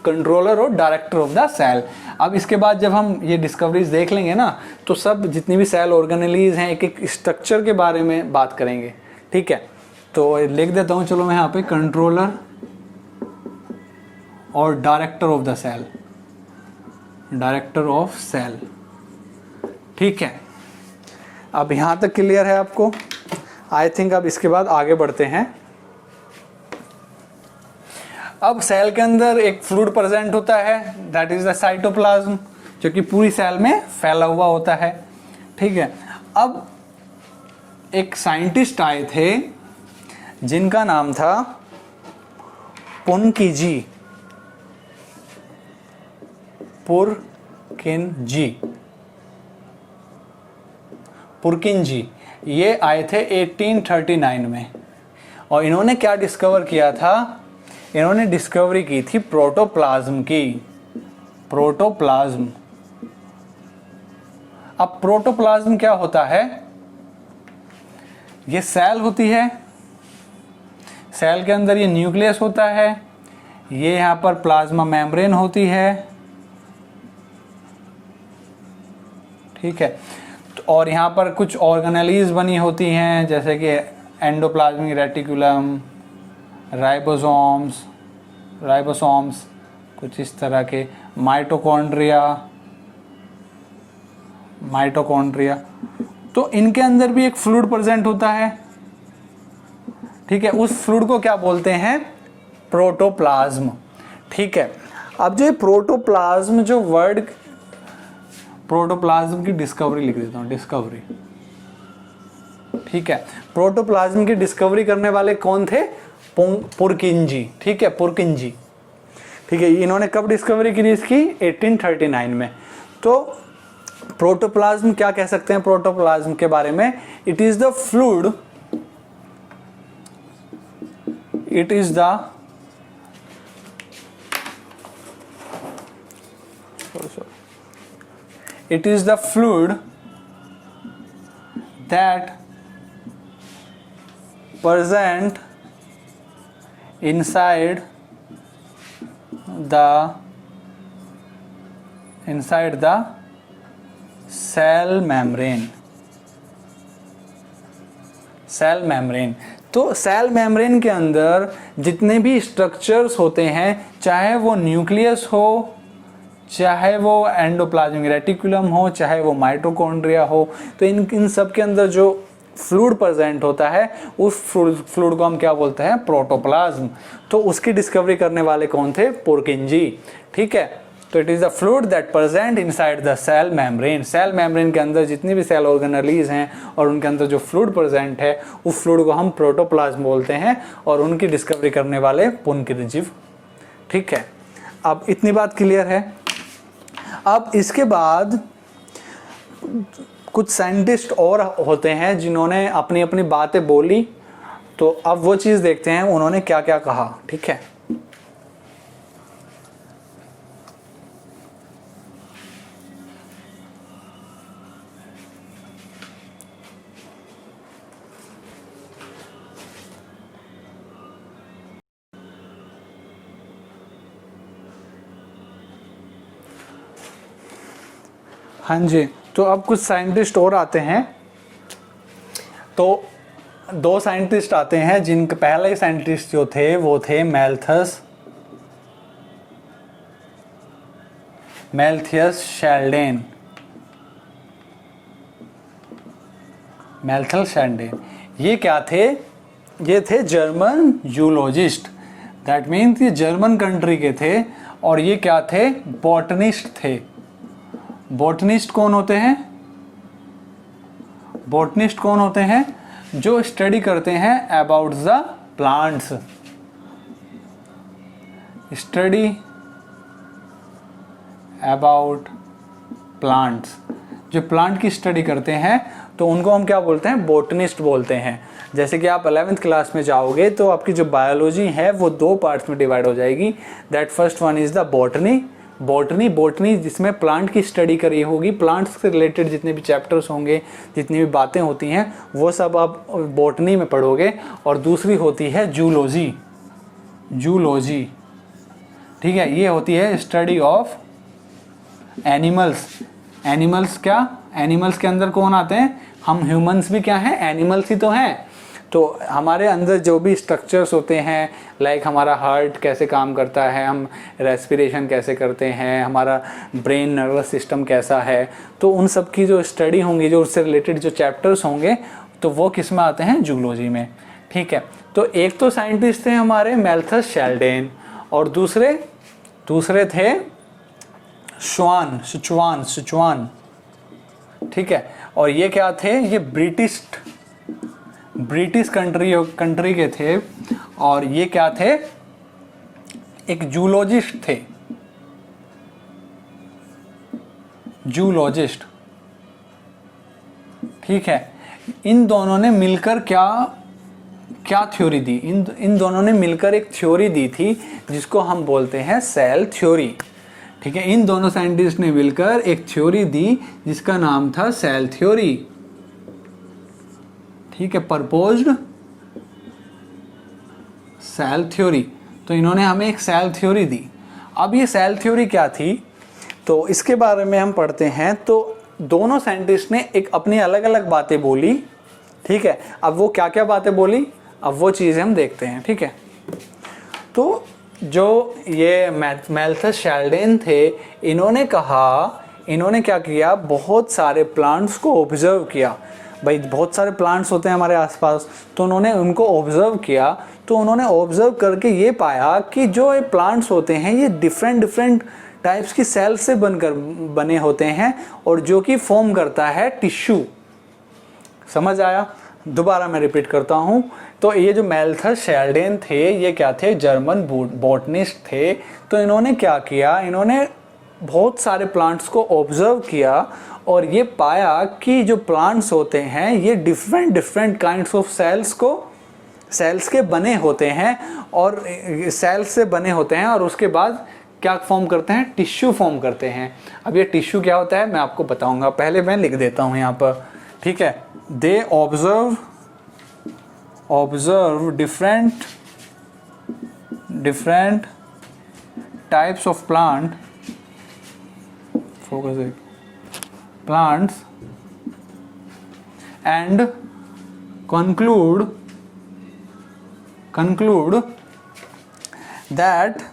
Speaker 2: कंट्रोलर और डायरेक्टर ऑफ द सेल। अब इसके बाद जब हम ये डिस्कवरीज देख लेंगे ना, तो सब जितनी भी सेल ऑर्गेनेलीज हैं एक एक स्ट्रक्चर के बारे में बात करेंगे। ठीक है, तो लिख देता हूँ, चलो मैं यहाँ पे कंट्रोलर और director of the cell, director of cell. ठीक है, अब यहाँ तक क्लियर है आपको? आई थिंक अब इसके बाद आगे बढ़ते हैं। अब सेल के अंदर एक फ्लूइड प्रेजेंट होता है, दैट इज द साइटोप्लाज्म, जो कि पूरी सेल में फैला हुआ होता है। ठीक है, अब एक साइंटिस्ट आए थे जिनका नाम था पुरकिंजी। पुरकिंजी ये आए थे 1839 में, और इन्होंने क्या डिस्कवर किया था? इन्होंने डिस्कवरी की थी प्रोटोप्लाज्म की। प्रोटोप्लाज्म। अब प्रोटोप्लाज्म क्या होता है? ये सेल होती है, सेल के अंदर ये न्यूक्लियस होता है, ये यहाँ पर प्लाज्मा मेम्ब्रेन होती है। ठीक है, और यहाँ पर कुछ ऑर्गेनेलीज बनी होती हैं, जैसे कि एंडोप्लाज्मिक रेटिकुलम, राइबोसोम्स, कुछ इस तरह के, माइटोकॉन्ड्रिया। तो इनके अंदर भी एक फ्लूइड प्रेजेंट होता है। ठीक है, उस फ्लूइड को क्या बोलते हैं? प्रोटोप्लाज्म। ठीक है, अब जो प्रोटोप्लाज्म जो वर्ड, प्रोटोप्लाज्म की डिस्कवरी लिख देता हूँ, डिस्कवरी। ठीक है, प्रोटोप्लाज्म की डिस्कवरी करने वाले कौन थे? पुरकिंजी। ठीक है, पुरकिंजी। ठीक है, इन्होंने कब डिस्कवरी की इसकी? 1839 में। तो प्रोटोप्लाज्म क्या कह सकते हैं प्रोटोप्लाज्म के बारे में? It is the fluid, it is the it is the fluid that present inside the cell membrane. Cell membrane, तो सेल मेम्ब्रेन के अंदर जितने भी स्ट्रक्चर्स होते हैं, चाहे वो न्यूक्लियस हो, चाहे वो एंडोप्लाज्मिक रेटिकुलम हो, चाहे वो माइटोकॉन्ड्रिया हो, तो इन सब के अंदर जो फ्लूइड प्रेजेंट होता है उस फ्लूइड को हम क्या बोलते हैं? प्रोटोप्लाज्म। तो उसकी डिस्कवरी करने वाले कौन थे? पुरकिंजी। ठीक है, तो it is the fluid that present inside the cell membrane. Cell membrane के अंदर जितनी भी सेल ऑर्गेनेलीज हैं और उनके अंदर जो फ्लूइड प्रेजेंट है उस फ्लूइड को हम प्रोटोप्लाज्म बोलते हैं, और उनकी डिस्कवरी करने वाले पुरकिंजी। ठीक है, अब इतनी बात क्लियर है। अब इसके बाद कुछ साइंटिस्ट और होते हैं जिन्होंने अपनी अपनी बातें बोली, तो अब वो चीज़ देखते हैं उन्होंने क्या क्या कहा। ठीक है, हाँ जी, तो अब कुछ साइंटिस्ट और आते हैं। तो दो साइंटिस्ट आते हैं जिनके पहले साइंटिस्ट जो थे वो थे मैल्थियस शेल्डेन। ये क्या थे? ये थे जर्मन जूलॉजिस्ट। दैट मीन्स ये जर्मन कंट्री के थे, और ये क्या थे? बॉटनिस्ट थे। बॉटनिस्ट कौन होते हैं? बॉटनिस्ट कौन होते हैं? जो स्टडी करते हैं about the plants. Study about plants, जो प्लांट की स्टडी करते हैं तो उनको हम क्या बोलते हैं? बॉटनिस्ट बोलते हैं। जैसे कि आप 11th क्लास में जाओगे तो आपकी जो बायोलॉजी है वो दो पार्ट्स में डिवाइड हो जाएगी। That first one is the botany जिसमें प्लांट की स्टडी करी होगी, प्लांट्स से रिलेटेड जितने भी चैप्टर्स होंगे, जितनी भी बातें होती हैं वो सब आप बॉटनी में पढ़ोगे। और दूसरी होती है जूलॉजी। ठीक है, ये होती है स्टडी ऑफ एनिमल्स। क्या एनिमल्स के अंदर कौन आते हैं? हम ह्यूमंस भी क्या हैं? एनिमल्स ही तो हैं। तो हमारे अंदर जो भी स्ट्रक्चर्स होते हैं, लाइक हमारा हार्ट कैसे काम करता है, हम रेस्पिरेशन कैसे करते हैं, हमारा ब्रेन नर्वस सिस्टम कैसा है, तो उन सब की जो स्टडी होंगी, जो उससे रिलेटेड जो चैप्टर्स होंगे, तो वो किस में आते हैं? जूलॉजी में। ठीक है, तो एक तो साइंटिस्ट थे हमारे मैल्थस शेल्डेन, और दूसरे थे सिचुआन। ठीक है, और ये क्या थे? ये ब्रिटिश कंट्री के थे, और ये क्या थे? एक जूलॉजिस्ट थे। ठीक है, इन दोनों ने मिलकर क्या थ्योरी दी? इन दोनों ने मिलकर एक थ्योरी दी थी जिसको हम बोलते हैं सेल थ्योरी। ठीक है, इन दोनों साइंटिस्ट ने मिलकर एक थ्योरी दी जिसका नाम था सेल थ्योरी। ठीक है, प्रपोज्ड सेल थ्योरी। तो इन्होंने हमें एक सेल थ्योरी दी। अब ये सेल थ्योरी क्या थी, तो इसके बारे में हम पढ़ते हैं। तो दोनों साइंटिस्ट ने एक अपनी अलग अलग बातें बोली। ठीक है, अब वो क्या क्या बातें बोली, अब वो चीज़ें हम देखते हैं। ठीक है, तो जो ये मैल्थस शेल्डेन थे, इन्होंने क्या किया? बहुत सारे प्लांट्स को ऑब्जर्व किया। भाई बहुत सारे प्लांट्स होते हैं हमारे आसपास, तो उन्होंने उनको ऑब्जर्व किया। तो उन्होंने ऑब्जर्व करके ये पाया कि जो ये प्लांट्स होते हैं ये डिफरेंट टाइप्स की सेल से बने होते हैं, और जो कि फॉर्म करता है टिश्यू। समझ आया? दोबारा मैं रिपीट करता हूँ। तो ये जो मैल्थस शेल्डेन थे, ये क्या थे? जर्मन बॉटनिस्ट थे। तो इन्होंने क्या किया? इन्होंने बहुत सारे प्लांट्स को ऑब्जर्व किया और ये पाया कि जो प्लांट्स होते हैं ये डिफरेंट काइंड्स ऑफ सेल्स को सेल्स के बने होते हैं और सेल्स से बने होते हैं और उसके बाद क्या फॉर्म करते हैं, टिश्यू फॉर्म करते हैं। अब ये टिश्यू क्या होता है मैं आपको बताऊंगा, पहले मैं लिख देता हूँ यहाँ पर, ठीक है। They observe different types of plants and conclude that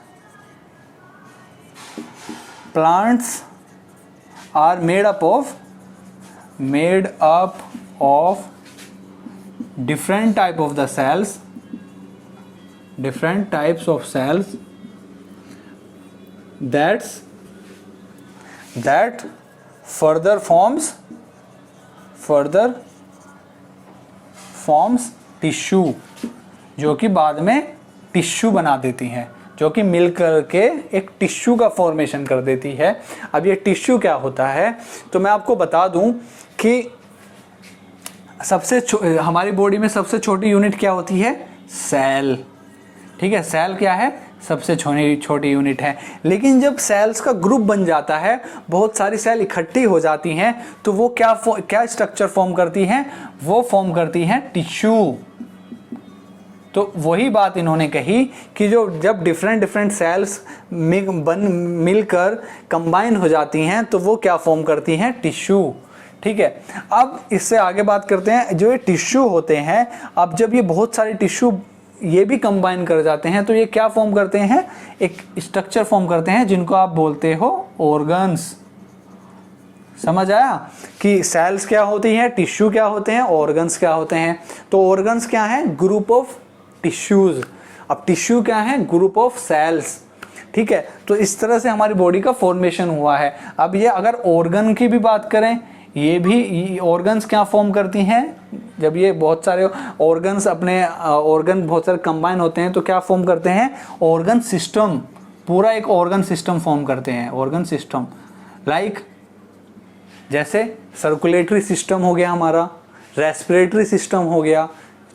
Speaker 2: plants are made up of different types of cells that further forms tissue, जो कि बाद में टिश्यू बना देती हैं, जो कि मिल करके एक टिश्यू का फॉर्मेशन कर देती है। अब ये टिश्यू क्या होता है तो मैं आपको बता दूं कि हमारी बॉडी में सबसे छोटी यूनिट क्या होती है, सेल, ठीक है। सेल क्या है, सबसे छोटी यूनिट है। लेकिन जब सेल्स का ग्रुप बन जाता है, बहुत सारी सेल इकट्ठी हो जाती हैं, तो वो क्या स्ट्रक्चर फॉर्म करती हैं, वो फॉर्म करती हैं टिश्यू। तो वही बात इन्होंने कही कि जब डिफरेंट सेल्स मिलकर कंबाइन हो जाती हैं तो वो क्या फॉर्म करती हैं, टिश्यू, ठीक है। अब इससे आगे बात करते हैं, जो ये टिश्यू होते हैं, अब जब ये बहुत सारे टिश्यू ये भी कंबाइन कर जाते हैं तो ये क्या फॉर्म करते हैं, एक स्ट्रक्चर फॉर्म करते हैं जिनको आप बोलते हो ऑर्गन्स। समझ आया कि सेल्स क्या होती हैं, टिश्यू क्या होते हैं, ऑर्गन्स क्या होते हैं। तो ऑर्गन्स क्या है, ग्रुप ऑफ टिश्यूज। अब टिश्यू क्या है, ग्रुप ऑफ सेल्स, ठीक है। तो इस तरह से हमारी बॉडी का फॉर्मेशन हुआ है। अब ये अगर ऑर्गन की भी बात करें, ये भी ऑर्गन्स क्या फॉर्म करती हैं, जब ये बहुत सारे ऑर्गन्स ऑर्गन बहुत सारे कंबाइन होते हैं तो क्या फॉर्म करते हैं, ऑर्गन सिस्टम, पूरा एक ऑर्गन सिस्टम फॉर्म करते हैं। ऑर्गन सिस्टम लाइक जैसे सर्कुलेटरी सिस्टम हो गया हमारा, रेस्पिरेटरी सिस्टम हो गया,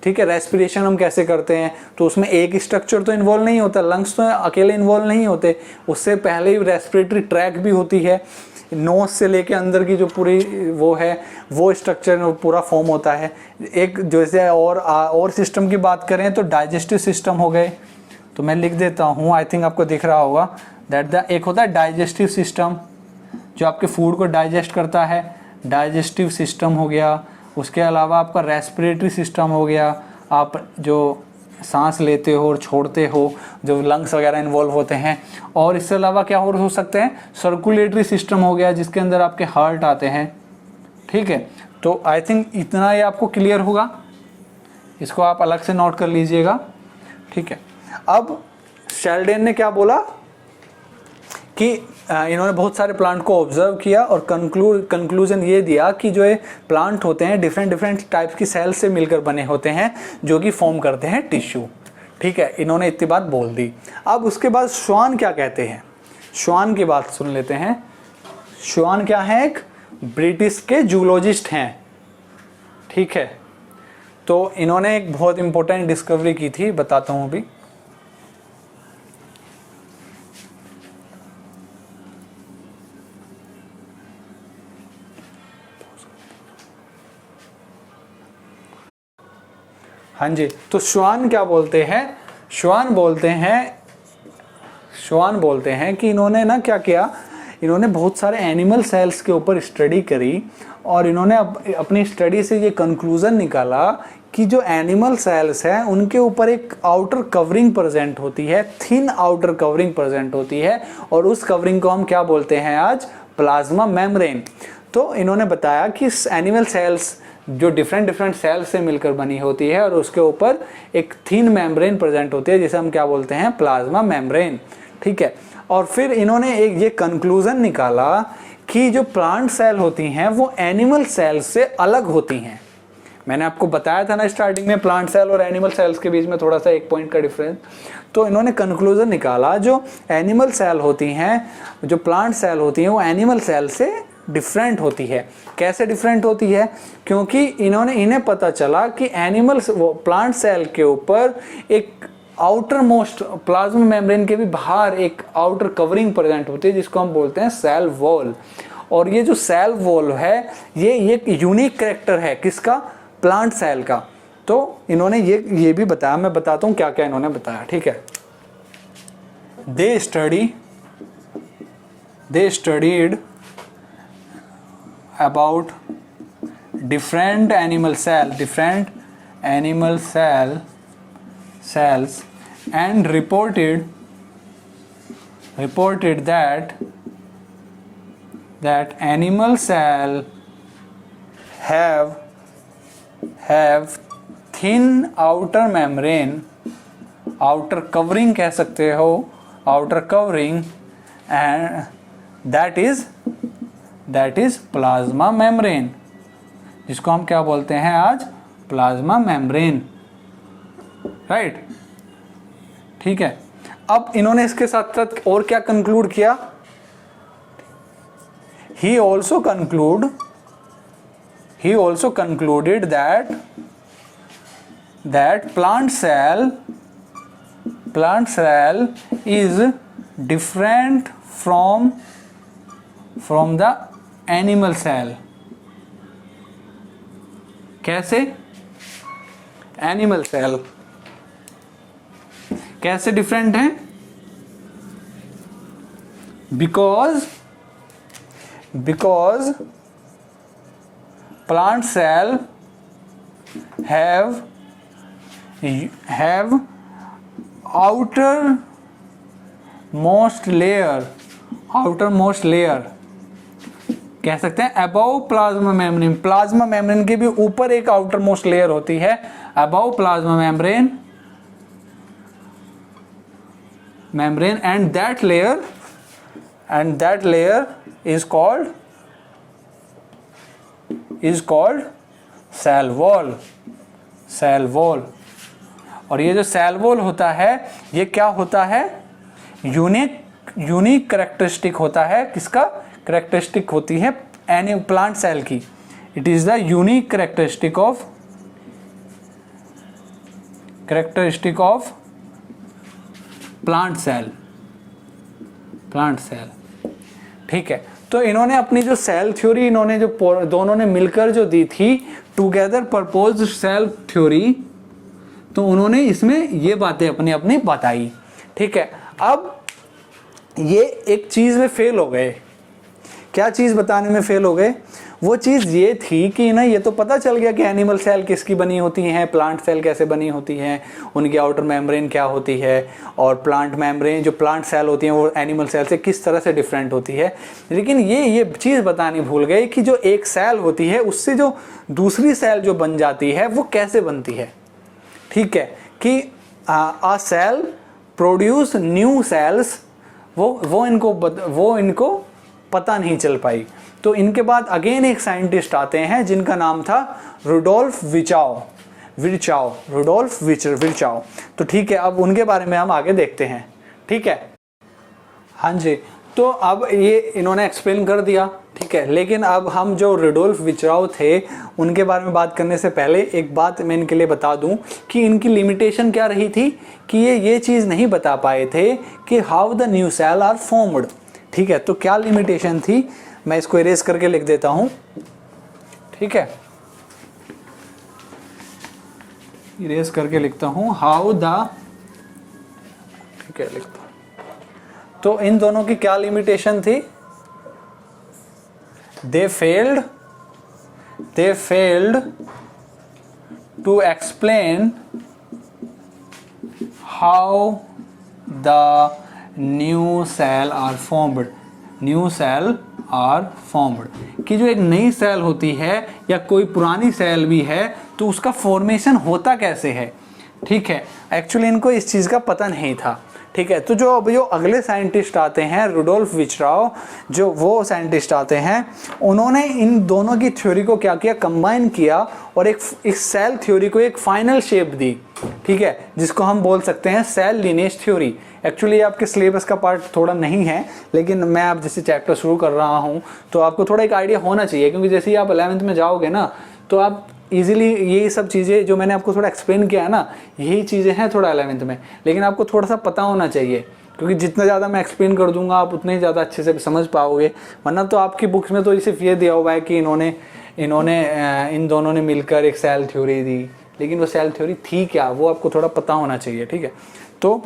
Speaker 2: ठीक है। रेस्पिरेशन हम कैसे करते हैं तो उसमें एक स्ट्रक्चर तो इन्वॉल्व नहीं होता, लंग्स तो अकेले इन्वॉल्व नहीं होते, उससे पहले ही रेस्पिरेटरी ट्रैक भी होती है, नोज से लेके अंदर की जो पूरी वो स्ट्रक्चर पूरा फॉर्म होता है। एक जैसे और सिस्टम की बात करें तो डाइजेस्टिव सिस्टम हो गए, तो मैं लिख देता हूँ, आई थिंक आपको दिख रहा होगा एक होता है डाइजेस्टिव सिस्टम जो आपके फूड को डाइजेस्ट करता है, डाइजेस्टिव सिस्टम हो गया। उसके अलावा आपका रेस्पिरेटरी सिस्टम हो गया, आप जो सांस लेते हो और छोड़ते हो, जो लंग्स वगैरह इन्वॉल्व होते हैं। और इसके अलावा क्या हो सकते हैं, सर्कुलेटरी सिस्टम हो गया जिसके अंदर आपके हार्ट आते हैं, ठीक है। तो आई थिंक इतना ये आपको क्लियर होगा, इसको आप अलग से नोट कर लीजिएगा, ठीक है। अब शेल्डेन ने क्या बोला कि इन्होंने बहुत सारे प्लांट को ऑब्जर्व किया और कंक्लूजन ये दिया कि जो ये प्लांट होते हैं डिफरेंट टाइप की सेल से मिलकर बने होते हैं जो कि फॉर्म करते हैं टिश्यू, ठीक है। इन्होंने इतनी बात बोल दी। अब उसके बाद श्वान क्या कहते हैं, श्वान की बात सुन लेते हैं। श्वान क्या है, एक ब्रिटिश के जूलॉजिस्ट हैं, ठीक है। तो इन्होंने एक बहुत इंपॉर्टेंट डिस्कवरी की थी, बताता हूँ अभी। हाँ जी, तो श्वान क्या बोलते हैं, श्वान बोलते हैं कि इन्होंने ना क्या किया, इन्होंने बहुत सारे एनिमल सेल्स के ऊपर स्टडी करी और इन्होंने अपनी स्टडी से ये कंक्लूजन निकाला कि जो एनिमल सेल्स हैं उनके ऊपर एक आउटर कवरिंग प्रेजेंट होती है, थिन आउटर कवरिंग प्रेजेंट होती है, और उस कवरिंग को हम क्या बोलते हैं आज, प्लाज्मा मेम्ब्रेन। तो इन्होंने बताया कि एनिमल सेल्स जो डिफरेंट सेल्स से मिलकर बनी होती है और उसके ऊपर एक थिन मेम्ब्रेन प्रेजेंट होती है जिसे हम क्या बोलते हैं, प्लाज्मा मेम्ब्रेन, ठीक है। और फिर इन्होंने एक ये कंक्लूजन निकाला कि जो प्लांट सेल होती हैं वो एनिमल सेल्स से अलग होती हैं। मैंने आपको बताया था ना स्टार्टिंग में, प्लांट सेल और एनिमल सेल्स के बीच में थोड़ा सा एक पॉइंट का डिफरेंस। तो इन्होंने कंक्लूजन निकाला जो एनिमल सेल होती हैं, जो प्लांट सेल होती हैं वो एनिमल सेल से डिफरेंट होती है। कैसे डिफरेंट होती है? क्योंकि इन्हें पता चला कि एनिमल्स प्लांट सेल के ऊपर एक आउटर मोस्ट प्लाज्मा मेम्ब्रेन के भी बाहर एक आउटर कवरिंग प्रेजेंट होती है जिसको हम बोलते हैं सेल वॉल। और ये जो सेल वॉल है ये एक यूनिक कैरेक्टर है किसका? प्लांट सेल का। तो इन्होंने ये भी बताया, मैं बताता हूँ क्या क्या इन्होंने बताया। ठीक है, दे studied about different animal cells and reported that animal cell have thin outer membrane, outer covering कह सकते हो, outer covering, and that is plasma membrane, जिसको हम क्या बोलते हैं आज? Plasma membrane, right. ठीक है, अब इन्होंने इसके साथ साथ और क्या कंक्लूड किया? he also concluded that plant cell is different from the animal cell। कैसे? एनिमल सेल कैसे डिफरेंट है? Because plant cell have outer most layer कह सकते हैं above plasma membrane. Plasma membrane के भी ऊपर एक आउटर मोस्ट लेयर होती है above plasma membrane, and that layer is called cell wall। और ये जो सेल वॉल होता है ये क्या होता है? यूनिक कैरेक्टरिस्टिक होता है। किसका कैरेक्टरिस्टिक होती है? एनी प्लांट सेल की। It is the unique characteristic of plant cell. ठीक है, तो इन्होंने अपनी जो सेल थ्योरी इन्होंने जो दोनों ने मिलकर जो दी थी, टुगेदर प्रपोज्ड सेल थ्योरी, तो उन्होंने इसमें ये बातें अपनी बताई। ठीक है, अब ये एक चीज में फेल हो गए। क्या चीज बताने में फेल हो गए? वो चीज ये थी कि ना ये तो पता चल गया कि एनिमल सेल किसकी बनी होती हैं, प्लांट सेल कैसे बनी होती हैं, उनकी आउटर मेम्ब्रेन क्या होती है, और प्लांट मेम्ब्रेन जो प्लांट सेल होती हैं वो एनिमल सेल से किस तरह से डिफरेंट होती है। लेकिन ये चीज़ बतानी भूल गए कि जो एक सेल होती है उससे जो दूसरी सेल जो बन जाती है वो कैसे बनती है। ठीक है, कि आ सेल प्रोड्यूस न्यू सेल्स, वो इनको पता नहीं चल पाई। तो इनके बाद अगेन एक साइंटिस्ट आते हैं जिनका नाम था रुडोल्फ विर्चाओ। तो ठीक है, अब उनके बारे में हम आगे देखते हैं। ठीक है, हाँ जी, तो अब ये इन्होंने एक्सप्लेन कर दिया। ठीक है, लेकिन अब हम जो रुडोल्फ विर्चाओ थे उनके बारे में बात करने से पहले एक बात मैं इनके लिए बता दूं कि इनकी लिमिटेशन क्या रही थी कि ये चीज़ नहीं बता पाए थे कि how the new cell are formed. ठीक है, तो क्या लिमिटेशन थी, मैं इसको इरेज करके लिख देता हूं। ठीक है, इरेज करके लिखता हूं हाउ द, ठीक है लिखता हूं। तो इन दोनों की क्या लिमिटेशन थी? They failed to explain how the new cell are formed. कि जो एक नई सेल होती है या कोई पुरानी सेल भी है तो उसका फॉर्मेशन होता कैसे है। ठीक है, एक्चुअली इनको इस चीज़ का पता नहीं था। ठीक है, तो जो अगले साइंटिस्ट आते हैं रुडोल्फ विर्चाओ, जो वो साइंटिस्ट आते हैं, उन्होंने इन दोनों की थ्योरी को क्या किया, कंबाइन किया और एक सेल थ्योरी को एक फाइनल शेप दी। ठीक है, जिसको हम बोल सकते हैं सेल लिनेज थ्योरी। एक्चुअली आपके सिलेबस का पार्ट थोड़ा नहीं है, लेकिन मैं अब जैसे चैप्टर शुरू कर रहा हूँ तो आपको थोड़ा एक आइडिया होना चाहिए, क्योंकि जैसे ही आप 11th में जाओगे ना तो आप इजीली ये सब चीज़ें जो मैंने आपको थोड़ा एक्सप्लेन किया है ना, यही चीज़ें हैं थोड़ा 11th में, लेकिन आपको थोड़ा सा पता होना चाहिए, क्योंकि जितना ज़्यादा मैं एक्सप्लेन कर दूंगा आप उतने ही ज़्यादा अच्छे से समझ पाओगे। वरना तो आपकी बुक्स में तो सिर्फ ये दिया हुआ है कि इन्होंने इन दोनों ने मिलकर एक सेल थ्योरी दी, लेकिन वो सेल थ्योरी थी क्या वो आपको थोड़ा पता होना चाहिए, ठीक है। तो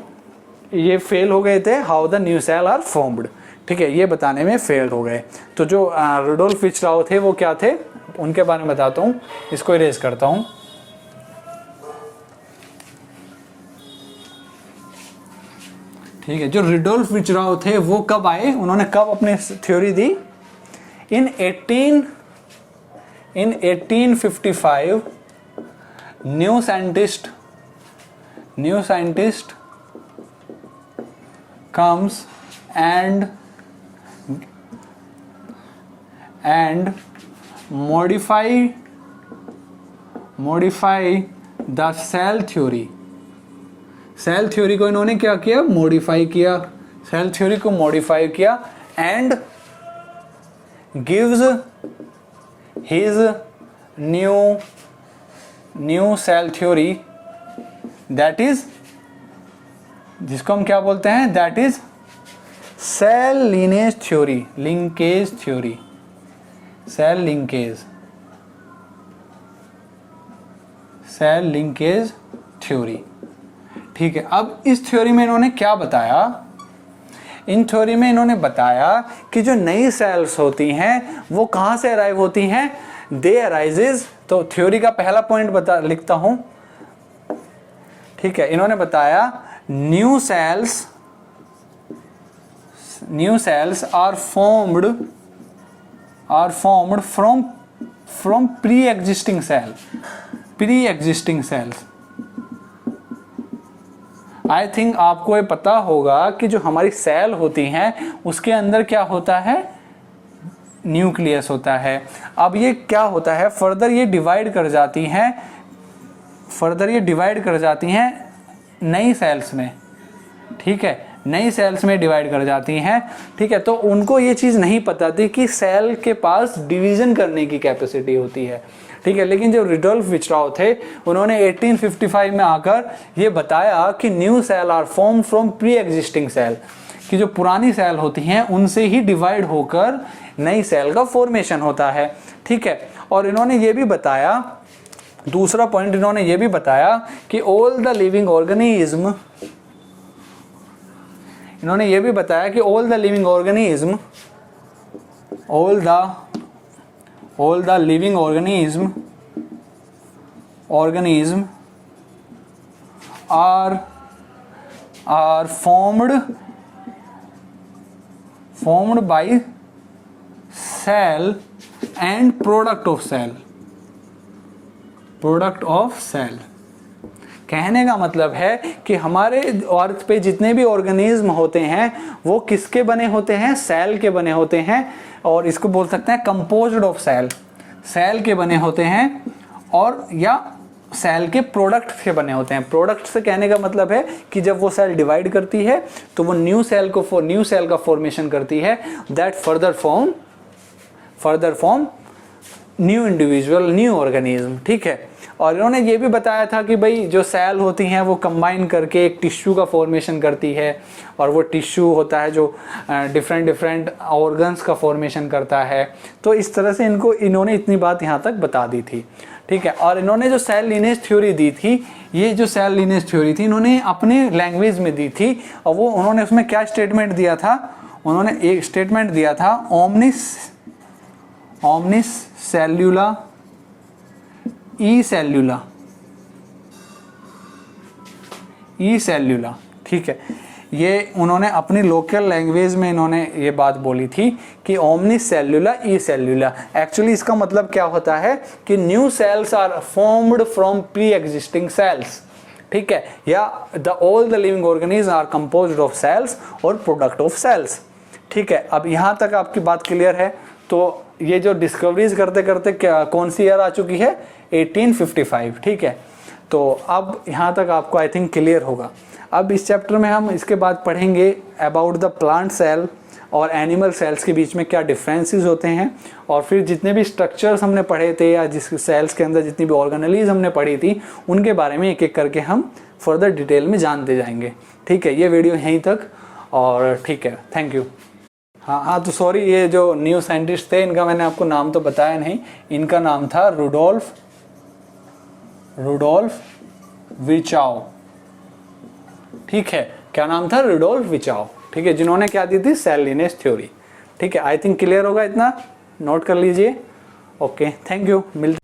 Speaker 2: ये फेल हो गए थे, how the new cell are formed, ठीक है, ये बताने में फेल हो गए। तो जो रुडोल्फ विचराउ थे वो क्या थे, उनके बारे में बताता हूँ, इसको इरेज करता हूँ। ठीक है, जो रुडोल्फ विचराउ थे वो कब आए, उन्होंने कब अपनी थ्योरी दी, in 1855 new scientist comes and modify the cell theory। Cell theory को इन्होंने क्या किया, मॉडिफाई किया, सेल थ्योरी को मॉडिफाई किया and gives his new cell theory, that is, जिसको हम क्या बोलते हैं, that is cell lineage theory, linkage theory, cell linkage theory. ठीक है, अब इस थ्योरी में इन्होंने क्या बताया, इन थ्योरी में इन्होंने बताया कि जो नई सेल्स होती हैं वो कहाँ से अराइव होती हैं, दे अराइजेज। तो थ्योरी का पहला पॉइंट लिखता हूं, ठीक है, इन्होंने बताया new cells are formed from pre-existing cells। I think आपको ये पता होगा कि जो हमारी सेल होती हैं उसके अंदर क्या होता है, न्यूक्लियस होता है। अब ये क्या होता है, फर्दर ये डिवाइड कर जाती हैं नई सेल्स में, ठीक है, नई सेल्स में डिवाइड कर जाती हैं, ठीक है। तो उनको ये चीज़ नहीं पता थी कि सेल के पास डिवीजन करने की कैपेसिटी होती है, ठीक है। लेकिन जो रुडोल्फ विचराउ थे उन्होंने 1855 में आकर ये बताया कि new cell are form from pre existing cell, कि जो पुरानी सेल होती हैं उनसे ही डिवाइड होकर नई सेल का फॉर्मेशन होता है, ठीक है। और इन्होंने ये भी बताया, दूसरा पॉइंट इन्होंने ये भी बताया कि ऑल द लिविंग ऑर्गेनिज्म, इन्होंने ये भी बताया कि all the living organism are formed by cell and product of cell। कहने का मतलब है कि हमारे अर्थ पे जितने भी ऑर्गेनिज्म होते हैं वो किसके बने होते हैं, सेल के बने होते हैं, और इसको बोल सकते हैं कंपोज्ड ऑफ सेल के बने होते हैं, और या सेल के प्रोडक्ट से बने होते हैं। प्रोडक्ट से कहने का मतलब है कि जब वो सेल डिवाइड करती है तो वो न्यू सेल का फॉर्मेशन करती है, that further form new individual, new organism, ठीक है। और इन्होंने ये भी बताया था कि भाई जो सेल होती हैं वो कंबाइन करके एक टिश्यू का फॉर्मेशन करती है, और वो टिश्यू होता है जो डिफरेंट ऑर्गन्स का फॉर्मेशन करता है। तो इस तरह से इन्होंने इतनी बात यहाँ तक बता दी थी, ठीक है। और इन्होंने जो सेल लीनेज थ्योरी दी थी, ये जो सेल लीनेज थ्योरी थी इन्होंने अपने लैंग्वेज में दी थी, और वो उन्होंने उसमें क्या स्टेटमेंट दिया था, उन्होंने एक स्टेटमेंट दिया था, ओमनिस सेल्यूला ई सेल्यूला, ठीक है। ये उन्होंने अपनी लोकल लैंग्वेज में इन्होंने ये बात बोली थी कि ओमनिस सेल्यूला ई सेल्यूला। एक्चुअली इसका मतलब क्या होता है कि new cells are formed from pre existing cells, ठीक है, या all the living organism are composed of cells और प्रोडक्ट ऑफ सेल्स, ठीक है। अब यहाँ तक आपकी बात क्लियर है। तो ये जो डिस्कवरीज करते करते क्या कौन सी ईयर आ चुकी है, 1855, ठीक है। तो अब यहाँ तक आपको आई थिंक क्लियर होगा। अब इस चैप्टर में हम इसके बाद पढ़ेंगे अबाउट द प्लांट सेल और एनिमल सेल्स के बीच में क्या डिफरेंसेस होते हैं, और फिर जितने भी स्ट्रक्चर्स हमने पढ़े थे या जिस सेल्स के अंदर जितनी भी ऑर्गेनेलीज हमने पढ़ी थी उनके बारे में एक एक करके हम फर्दर डिटेल में जानते जाएंगे। ठीक है, ये वीडियो यहीं तक, और ठीक है, थैंक यू। हाँ, तो सॉरी, ये जो न्यू साइंटिस्ट थे इनका मैंने आपको नाम तो बताया नहीं। इनका नाम था रुडोल्फ विचाओ। ठीक है, क्या नाम था? Rudolf Virchow. ठीक है, जिन्होंने क्या दी थी? Cell lineage theory. ठीक है, आई थिंक क्लियर होगा, इतना नोट कर लीजिए। Okay, thank you. मिलते